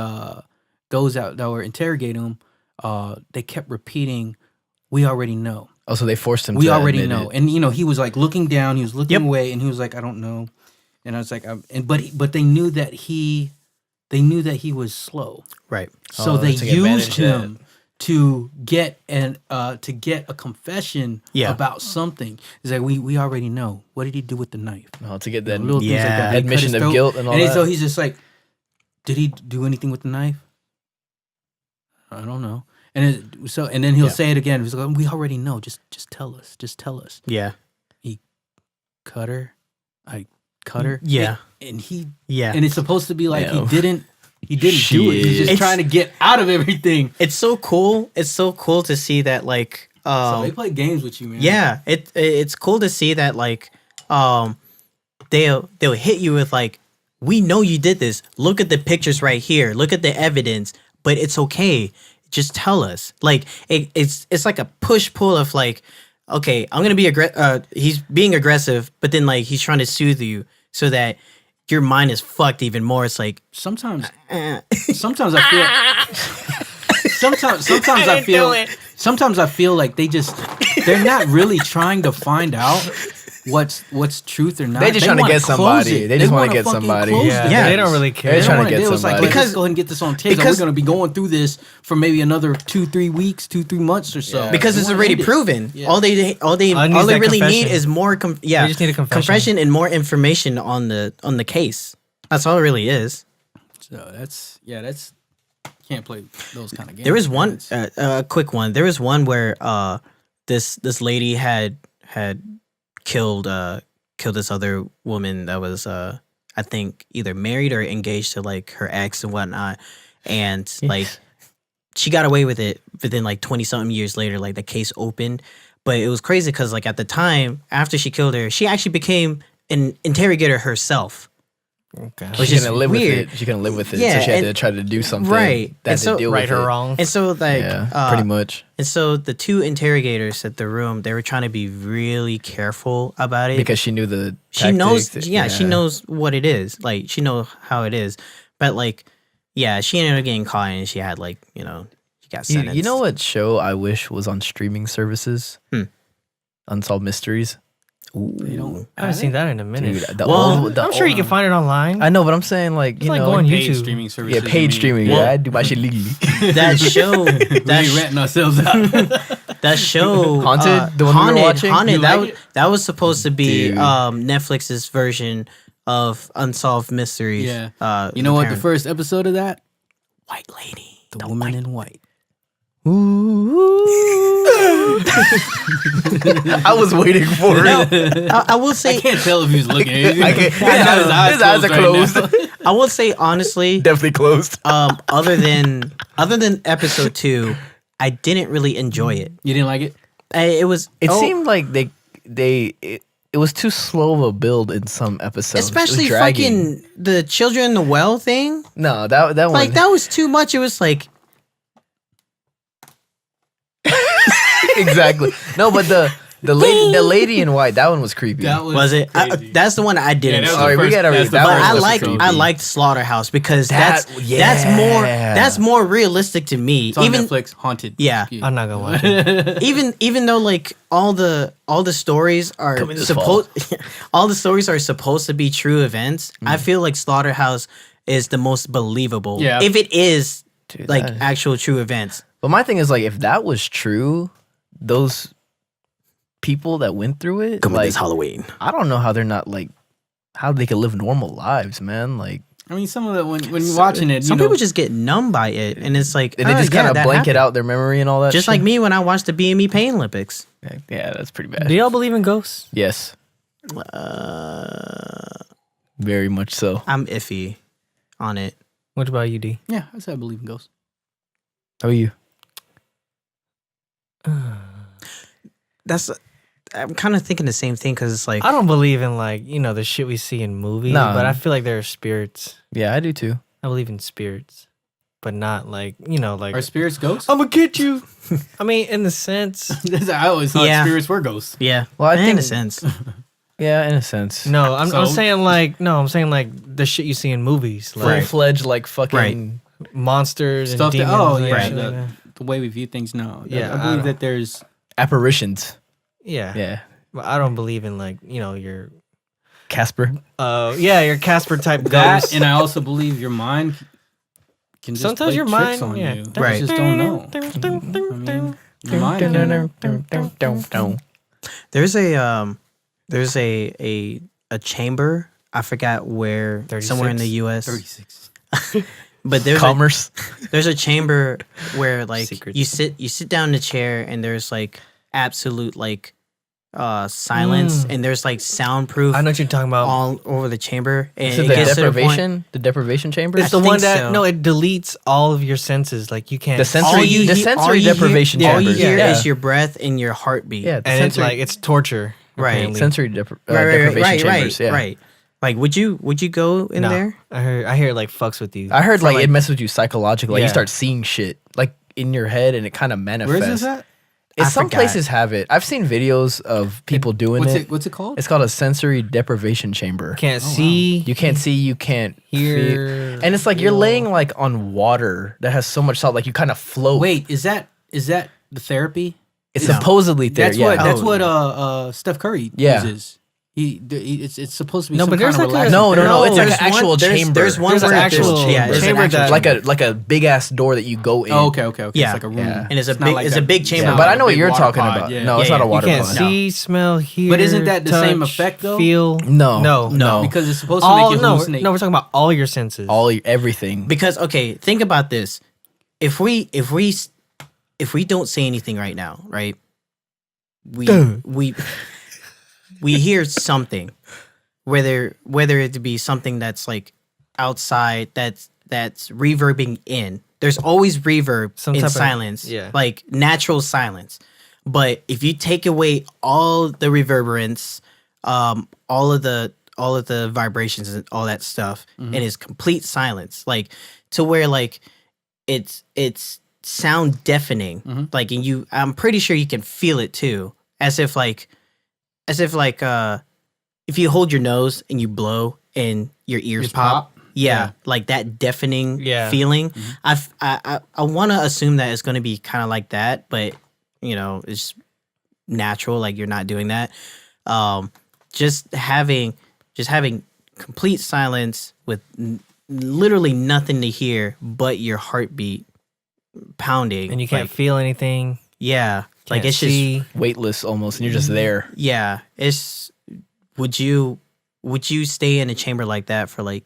those that were interrogating him, they kept repeating, "We already know. Oh, so they forced him. We to already admit know." it. And he was like looking down, he was looking away, and he was like, "I don't know." And I was like, but they knew that he was slow, Right. so Oh, they they took used advantage of him to get a confession about something. It's like we already know. What did he do with the knife? Oh, to get that Little things like that. They cut admission his of throat. guilt and all And that. so he's just like, did he do anything with the knife? I don't know. And then he'll say it again. He's like, we already know. Just tell us. Just tell us. Yeah. Cut her. I cut her. Yeah. And he. Yeah. And it's supposed to be like Yeah. he didn't do it. He's just It's- trying to get out of everything. It's so cool. It's so cool to see that like So they play games with you, man. yeah, it's cool to see that like they'll hit you with like, we know you did this. Look at the pictures right here. Look at the evidence. But it's okay. Just tell us. Like it's like a push pull of like, okay, I'm gonna be he's being aggressive, but then like he's trying to soothe you so that your mind is fucked even more. It's like Sometimes I feel sometimes I feel like they're not really trying to find out what's truth or not. They just trying to wanna get close somebody. it. They just wanna wanna get fucking somebody. close Yeah, the Yeah. they case. don't really care. They're trying to get It was like, somebody. let's go ahead and get this on tape. We're going to be going through this for maybe another 2-3 weeks, 2-3 months or so. Yeah. because They it's wanna already end it. proven. Yeah. All they that really need confession. is more. They just need a confession. confession and more information on the case. That's all it really is. So that's can't play those kind of games. There was one It's- quick one. There was one where this lady had killed this other woman that was I think either married or engaged to like her ex and whatnot, and like she got away with it within like 20 something years later. Like the case opened, but it was crazy because like at the time after she killed her, she actually became an interrogator herself. Okay. Which She's is gonna live weird. with it. She's gonna live with it. Yeah, so she had and- to try to do something. Right. That And to so- deal Right with her it. wrong. And so like Yeah, pretty much. And so the two interrogators at the room, they were trying to be really careful about it Because she knew the she knows. tactics. Yeah, she knows what it is. Like she knows how it is. But like, yeah, she ended up getting caught and she had like she got sentenced. You know what show I wish was on streaming services? Unsolved Mysteries. they don't. I haven't seen that in a minute. Dude, the Well, old, the I'm sure you old- can find it online. I know, but I'm saying like It's like going Paid YouTube. streaming services. yeah, paid you mean. streaming. Yeah, I do my shit legally. that show? We ain't that renting ourselves out. that show Haunted? The one we were Haunted, watching? Haunted. You That like was that was supposed to be Dude. Netflix's version of Unsolved Mysteries. Yeah. You know what? The parent- first episode of that, white lady. the woman in white. I was waiting for it. I will say, I can't tell if he was looking at you. I can't- his eyes are closed. I will say honestly, Definitely closed. other than episode 2, I didn't really enjoy it. You didn't like it? It seemed like it was too slow of a build in some episodes. especially It was dragging. fucking the children in the well thing. No, that one. Like that was too much. It was like Exactly. No, but the lady in white, that one was creepy. That was it? crazy. That's the one I didn't. that was see. the Sorry, we first- gotta that's read the that But one. first I was episode. I liked Slaughterhouse because That- that's more realistic to me. It's on Even Netflix, Haunted. Yeah. Excuse I'm me. not gonna watch it. even though like all the stories are Coming this supposed all the stories are supposed to be true events, I feel like Slaughterhouse is the most believable. Yeah. If it is Dude, like that- actual true events. But my thing is like, if that was true, those people that went through it, like, Halloween. I don't know how they're not like, how they could live normal lives, man. Like, I mean, some of it when you're watching it, Some you know, people just get numb by it, and it's like and they oh, just yeah, kind of that blanket happened. out their memory and all that. Just shit. like me when I watched the BME Pain Olympics. Yeah, that's pretty bad. Do y'all believe in ghosts? Yes, very much so. I'm iffy on it. What about you, D? yeah, I said I believe in ghosts. How are you? I'm kind of thinking the same thing because it's like I don't believe in like the shit we see in movies, Nah. but I feel like there are spirits. Yeah, I do too. I believe in spirits, but not like like Are spirits ghosts? I'm gonna get you. I mean, in the sense, I always thought Yeah. spirits were ghosts. yeah. Well, I in think a sense. Yeah, in a sense. no, I'm So- saying like I'm saying like the shit you see in movies, Full like fledged like fucking. Right. monsters Stuff and that- demons. oh, and yeah, shit like the- that. The way we view things now. Yeah, I I believe don't- that there's Apparitions. Yeah, Yeah. But I don't believe in like your Casper. your Casper type that, ghosts. and I also believe your mind can just Sometimes play your tricks mind, on yeah. you. Right. You just don't know. I mean, your mind can, There's a chamber. I forgot where 36? somewhere in the U.S. 36. But Commerce. there's a chamber where like Secrets. you sit down in a chair and there's like absolute like silence and there's like soundproof I know what you're talking about. all over the chamber and Is it it the gets to the point- deprivation? The deprivation chamber? It's the think one that so. no, it deletes all of your senses. Like you can't. The sensory- all you the hear- sensory all you hear- deprivation All you chamber. hear Yeah. is your breath and your heartbeat. Yeah, the and it's sensory, like it's torture. Right. apparently. sensory deprivation chambers. Yeah. right. Like, would you go in No, there? I hear it like fucks with you. I heard For, like, like- it messes with you psychologically. Like Yeah. you start seeing shit like in your head, and it kind of Where manifests. is this at? It's I some forgot. places have it. I've seen videos of people doing it. What's it called? It's called a sensory deprivation chamber. Can't Oh, wow. see. You can't see, you can't hear, feel. And it's like you're feel. laying like on water that has so much salt, like you kind of float. Wait, is that the therapy? it's No. supposedly there. That's Yeah. what that's Oh. what Steph Curry Yeah. uses. It's supposed to be No, some but kind there's of like a- relaxing No, it's like There's an actual one- there's- chamber. There's one There's an where actual yeah, there's an chamber actual that- like a big ass door that you go in. Oh, okay. Yeah. It's like a room. Yeah. And it's a not big- like it's a big chamber. Yeah, not but like I know a what big you're water talking pod, about. yeah. No, it's Yeah, not a you You water can't pod. see, smell, hear. But isn't that the same touch, effect, though? Feel. No, No. Because it's supposed to All make you no, hallucinate. no, we're talking about all your senses. everything. Because okay, think about this. If we don't say anything right now, right? We hear something, whether it be something that's like outside that's reverbing in. There's always reverb Some in type of- silence, yeah. like natural silence. But if you take away all the reverberance, all of the vibrations and all that stuff, and it's complete silence, like to where like it's sound deafening, like and I'm pretty sure you can feel it too, as if if you hold your nose and you blow and your ears Ears pop. pop? Yeah, Yeah. like that deafening Yeah. feeling. I want to assume that it's going to be kind of like that, but it's natural. Like you're not doing that. Just having complete silence with literally nothing to hear but your heartbeat pounding, and you can't like, feel anything. yeah, like Can't it's just see. Weightless almost, and you're just there. yeah. It's would you stay in a chamber like that for like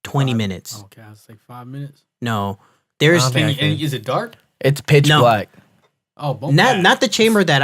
20 minutes? Okay, I was like 5 minutes. No, I there's don't think I And is it dark? It's pitch No. black. Oh, Not the chamber that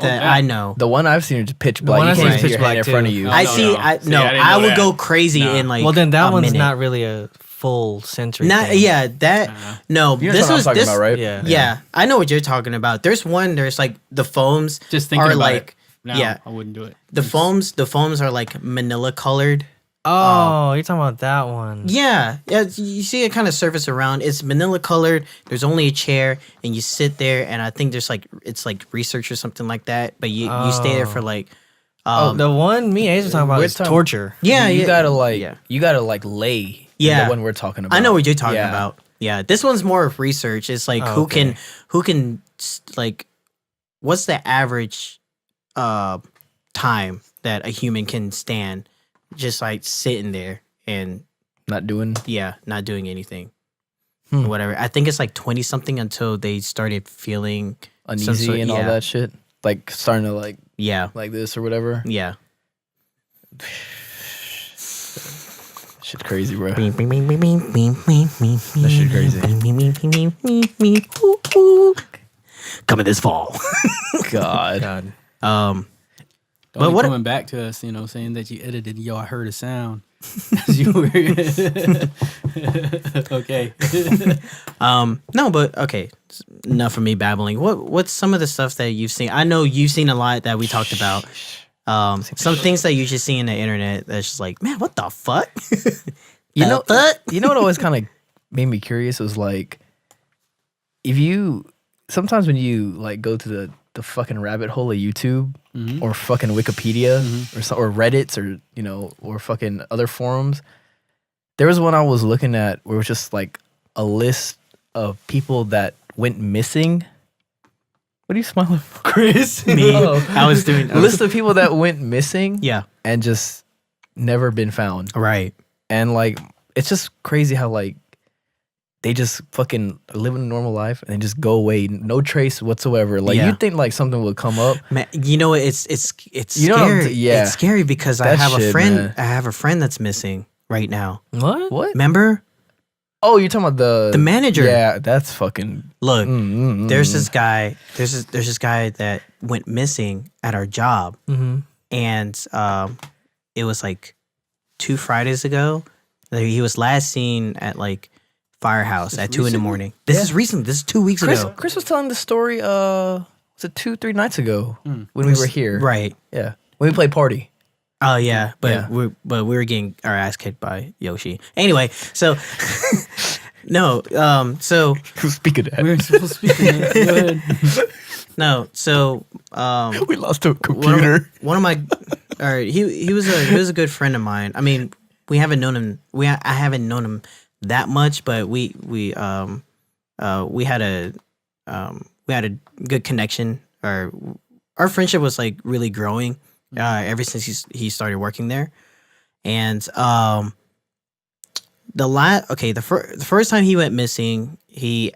I know. The one I've seen is pitch one black. I've You seen can't is see pitch your black hand in too. front of you. Oh, I no, see. no. I See, no. I didn't I know would that. go crazy Nah. in like. Well, then that a one's minute. not really a full sensory. Not thing. yeah. That no. You know This what I'm was talking this. about, right? Yeah. Yeah, I know what you're talking about. There's one. There's like the foams. Just thinking are about like it. Now, yeah. I wouldn't do it. The foams. The foams are like manila colored. Oh, you're talking about that one. Yeah, yeah. You see it kind of surface around. It's manila colored. There's only a chair, and you sit there. And I think there's like it's like research or something like that. But you stay there for like. The one me and Ace are talking about We're is talking- torture. Yeah, you yeah, gotta like yeah. you gotta like lay. Yeah. The one we're talking about. I know what you're talking Yeah. about. Yeah, this one's more of research. It's like Oh, okay. who can like what's the average time that a human can stand just like sitting there and Not doing. not doing anything. Whatever. I think it's like 20 something until they started feeling Uneasy some sort- and all yeah. that shit. Like starting to like Yeah. this or whatever. Yeah. Shit crazy, bro. That shit crazy. Coming this fall. God. God. Don't But be what- coming back to us, saying that you edited. Yo, I heard a sound. As you were okay. No, but okay. Enough of me babbling. What's some of the stuff that you've seen? I know you've seen a lot that we talked about. Some things that you just see in the internet that's just like, man, what the fuck? You know, fuck? you know what always kind of made me curious was like, sometimes when you like go to the fucking rabbit hole of YouTube or fucking Wikipedia or Reddits or or fucking other forums, there was one I was looking at where it was just like a list of people that went missing. What are you smiling for, Kris? Me. Oh. I was doing A list of people that went missing Yeah. and just never been found. Right. And like, it's just crazy how like they just fucking are living a normal life and they just go away, no trace whatsoever. Like Yeah. you'd think like something would come up. Man, you know it's You know what I'm scary. t- yeah. It's scary because I That have a shit, friend. man. I have a friend that's missing right now. What? What? Remember? Oh, you're talking about The manager. Yeah, that's fucking. Look, Mm. there's this guy. There's this guy that went missing at our job, Mm-hmm. and it was like 2 Fridays ago. Like, he was last seen at like Firehouse at 2 in the morning. This is recent. This is 2 weeks ago. Chris was telling the story. Was it 2-3 nights ago when we were here? Right. Yeah, when we played party. Oh yeah, but Yeah. we were getting our ass kicked by Yoshi. Anyway, so no, so Speak of that, We're supposed to speak. Go ahead. no, so we lost a one computer. of my, all right, he was a good friend of mine. I mean, we haven't known him. I haven't known him that much, but we had a good connection. Our friendship was like really growing ever since he started working there, and the first time he went missing, he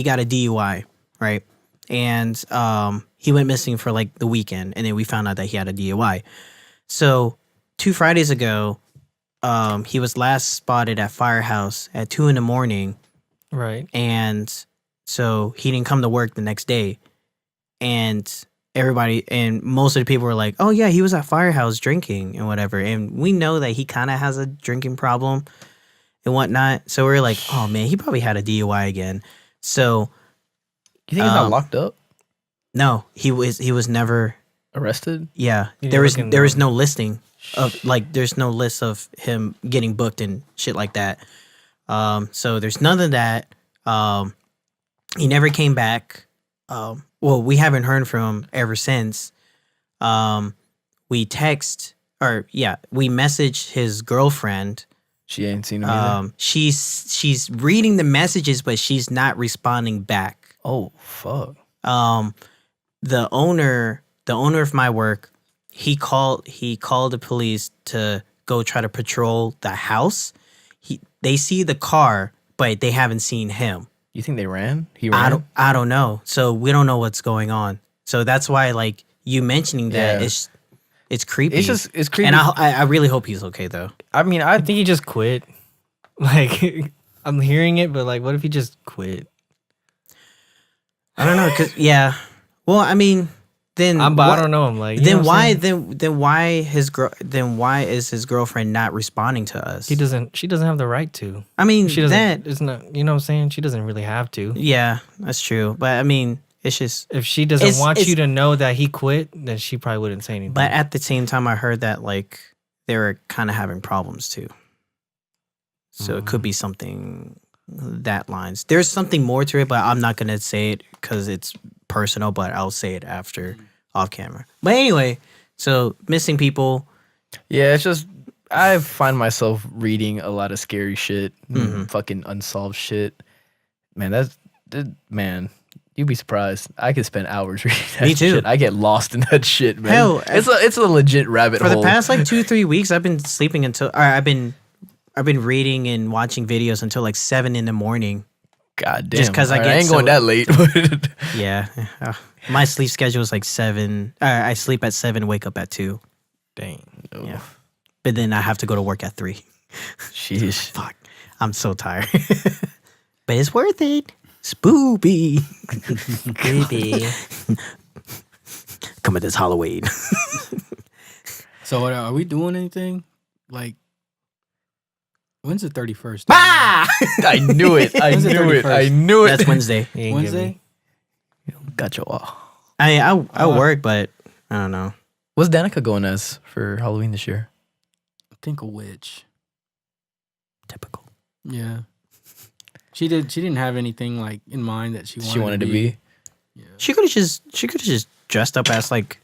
got a DUI, right? And he went missing for like the weekend, and then we found out that he had a DUI. So 2 Fridays ago, he was last spotted at Firehouse at 2 in the morning, Right. and so he didn't come to work the next day. And everybody and most of the people were like, "Oh yeah, he was at Firehouse drinking and whatever." And we know that he kind of has a drinking problem and whatnot. So we're like, "Oh man, he probably had a DUI again." So You think he's not locked up, no, he was never. arrested? Yeah, You there was looking, there was no listing of like there's no list of him getting booked and shit like that. So there's none of that. He never came back. Well, we haven't heard from him ever since. We messaged his girlfriend. She ain't seen him either. She's reading the messages, but she's not responding back. Oh fuck. The owner of my work, he called the police to go try to patrol the house. They see the car, but they haven't seen him. You think they ran? He ran. I don't know. So we don't know what's going on. So that's why like you mentioning that Yeah. it's creepy. It's creepy. And I really hope he's okay though. I mean, I I think he just quit. Like, I'm hearing it, but like, what if he just quit? I don't know, cause yeah. Well, I mean, then I don't know him. Like, you know then what I'm why saying? then why his girl then why is his girlfriend not responding to us? She doesn't have the right to. I mean, She doesn't. that It's not. You know what I'm saying? She doesn't really have to. yeah, that's true. But I mean, it's just. If she doesn't It's- want it's- you to know that he quit, then she probably wouldn't say anything. But at the same time, I heard that like they were kind of having problems too. So it could be something that lines. There's something more to it, but I'm not gonna say it because it's personal. But I'll say it after off camera. But anyway, so missing people. Yeah, it's just I find myself reading a lot of scary shit, fucking unsolved shit. Man, man. You'd be surprised. I could spend hours reading that Me too. shit. I get lost in that shit, man. Hell, it's a legit rabbit For hole. the past like 2-3 weeks, I've been sleeping until I've been reading and watching videos until like 7 a.m. God damn. just 'cause I Alright, get ain't going so- that late. But Yeah, my sleep schedule is like 7. I sleep at 7, wake up at 2. dang. Yeah, but then I have to go to work at 3. sheesh. Fuck, I'm so tired. But it's worth it. Spoopy, baby. Come at this Halloween. So are we doing anything? Like, when's the 31st? Ah! I knew it. I When's the knew it. 31st? I knew it. That's Wednesday. He ain't give Wednesday? me- Got you all. I work, but I don't know. What's Danica going as for Halloween this year? I think a witch. Typical. Yeah. She didn't have anything like in mind that she wanted to be. Yeah. She could have just dressed up as like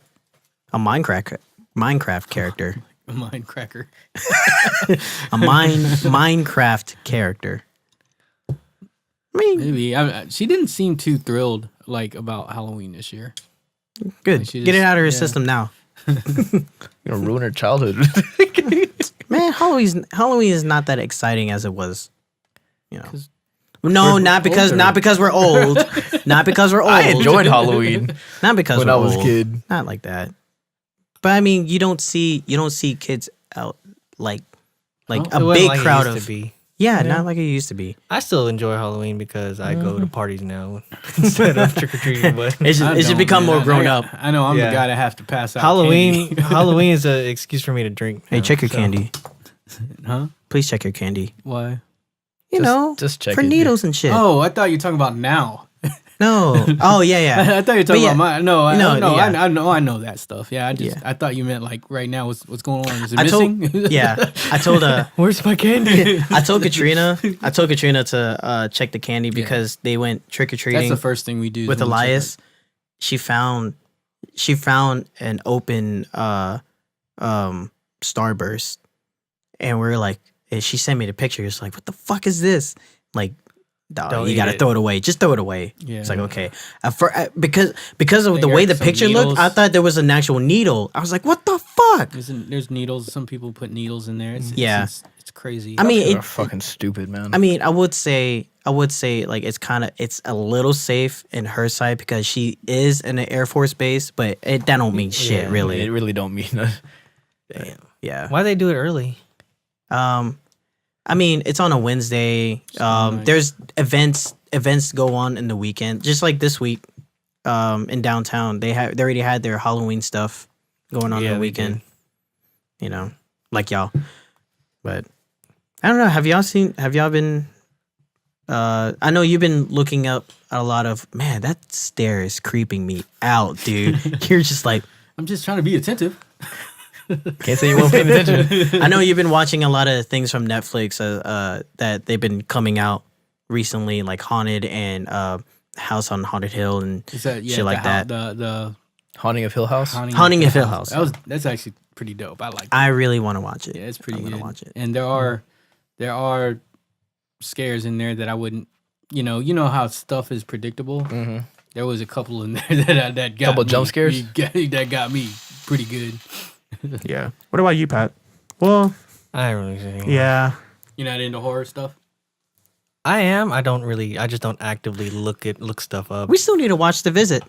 a Minecraft character. A mind cracker. A Minecraft character. I mean, Maybe. She didn't seem too thrilled like about Halloween this year. good. Like she Get it just- out of her yeah. system now. You're gonna ruin her childhood. Man, Halloween is not that exciting as it was. You know. 'Cause No, we're not because older. we're old. Not because we're old. I enjoyed Halloween Not because when we're I was a old. kid. Not like that. But I mean, you don't see kids out like Oh, a It wasn't big like it crowd used of to be. yeah, not like it used to be. I still enjoy Halloween because I go to parties now instead of trick or treating. But It I should don't, become man. more grown I- up. I know I'm Yeah. the guy that have to pass out Halloween candy. Halloween is an excuse for me to drink. Hey, now, check your so- candy. Huh? Please check your candy. Why? You know, just check for it, dude. needles and shit. Oh, I thought you were talking about now. No. Oh yeah, yeah. I thought you were talking yeah. about my. No, No, I know that stuff. Yeah, Yeah. I thought you meant like right now. What's going on? Is it I told missing? yeah. I told Where's my candy? I told Katrina to check the candy because they went trick or That's treating the first thing we do with when we check, Elias. She found an open Starburst, and we're like, and she sent me the picture. It's like, what the fuck is this? Like, dog, Don't you eat gotta it. throw it away. Just throw it away. Yeah. It's like, okay. Because of the There way are the some picture looked, needles. I thought there was an actual needle. I was like, what the fuck? There's needles. Some people put needles in there. Yeah. It's crazy. I mean, People it, are fucking stupid, man. I mean, I would say like it's a little safe in her side because she is in an Air Force base, but that don't mean shit, Yeah, really. it really don't mean that. Damn. Yeah. Why they do it early? I mean, it's on a Wednesday. night. There's events go on in the weekend, just like this week. In downtown, they already had their Halloween stuff going on Yeah, the they weekend. did. You know, like y'all. But I don't know. Have y'all been? I know you've been looking up a lot of. Man, that stare is creeping me out, dude. You're just like. I'm just trying to be attentive. Can't say you weren't paying attention. I know you've been watching a lot of things from Netflix that they've been coming out recently, like Haunted and House on Haunted Hill and Is that shit like that. The Haunting of Hill House. Haunting of Hill House. That's actually pretty dope. I like. I really want to watch it. Yeah, it's pretty I wanna good. watch it. And there are scares in there that I wouldn't. You know how stuff is predictable. Mm-hmm. There was a couple in there that got Couple me. jump scares? That got me pretty good. Yeah. What about you, Pat? Well, I don't really say. yeah. You're not into horror stuff. I am. I don't really. I just don't actively look stuff up. We still need to watch The Visit.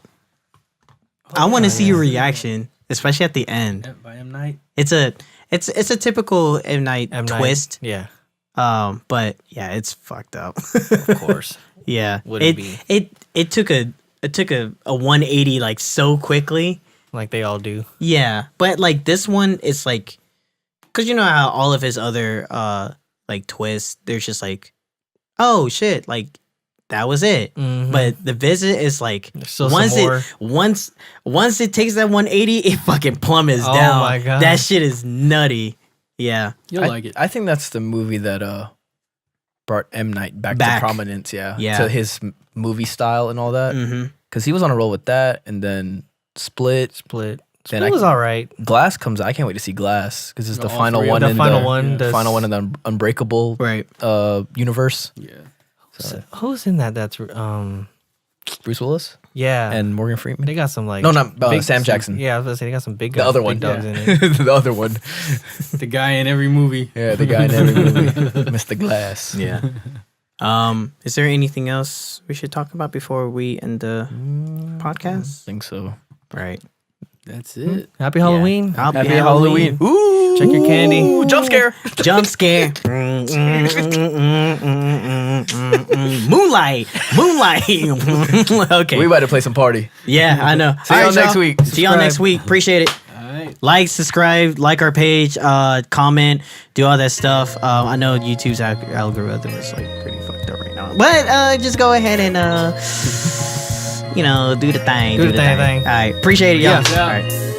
I want to see your reaction, especially at the end. By M Night. It's a typical M. Night M. Night. twist. Yeah, But yeah, it's fucked up. of course. Yeah, Would it be? It took a took a 180 like so quickly. Like they all do. Yeah, but like this one, it's like, cause you know how all of his other like twists, there's just like, oh shit, like that was it. Mhm. But the visit is like There's still once some more. it once it takes that 180, it fucking plummets Oh down. my God. That shit is nutty. Yeah, You'll like it. I think that's the movie that brought M. Night back Back. to prominence. Yeah, Yeah. to his movie style and all that. mm-hmm. Because he was on a roll with that, and then Split. Split. Then Split was all right. Glass comes out. I can't wait to see Glass because it's the All final three of one. them? in The final the, one, the- final one in the Unbreakable Right. universe. Yeah. So, Who's in that? That's Bruce Willis yeah. and Morgan Freeman. they got some like No, not Sam Jackson. Yeah, I was gonna say they got some big The guys, other big one. dogs Yeah. in it. The other one. The guy in every movie. Yeah, the guy in every movie, Mr. Glass. Yeah. Is there anything else we should talk about before we end the I podcast? think so. Right. That's it. Happy Halloween. Happy Halloween. Ooh, Check your candy. Ooh, jump scare. Jump scare. Moonlight. Okay. We about to play some party. Yeah, I know. See y'all next week. See y'all next week. Appreciate it. All right. Like, subscribe, like our page, comment, do all that stuff. I know YouTube's algorithm is like pretty fucked up right now, but just go ahead and do the thing. Do the thing. All right, appreciate it, y'all. Yeah. All right.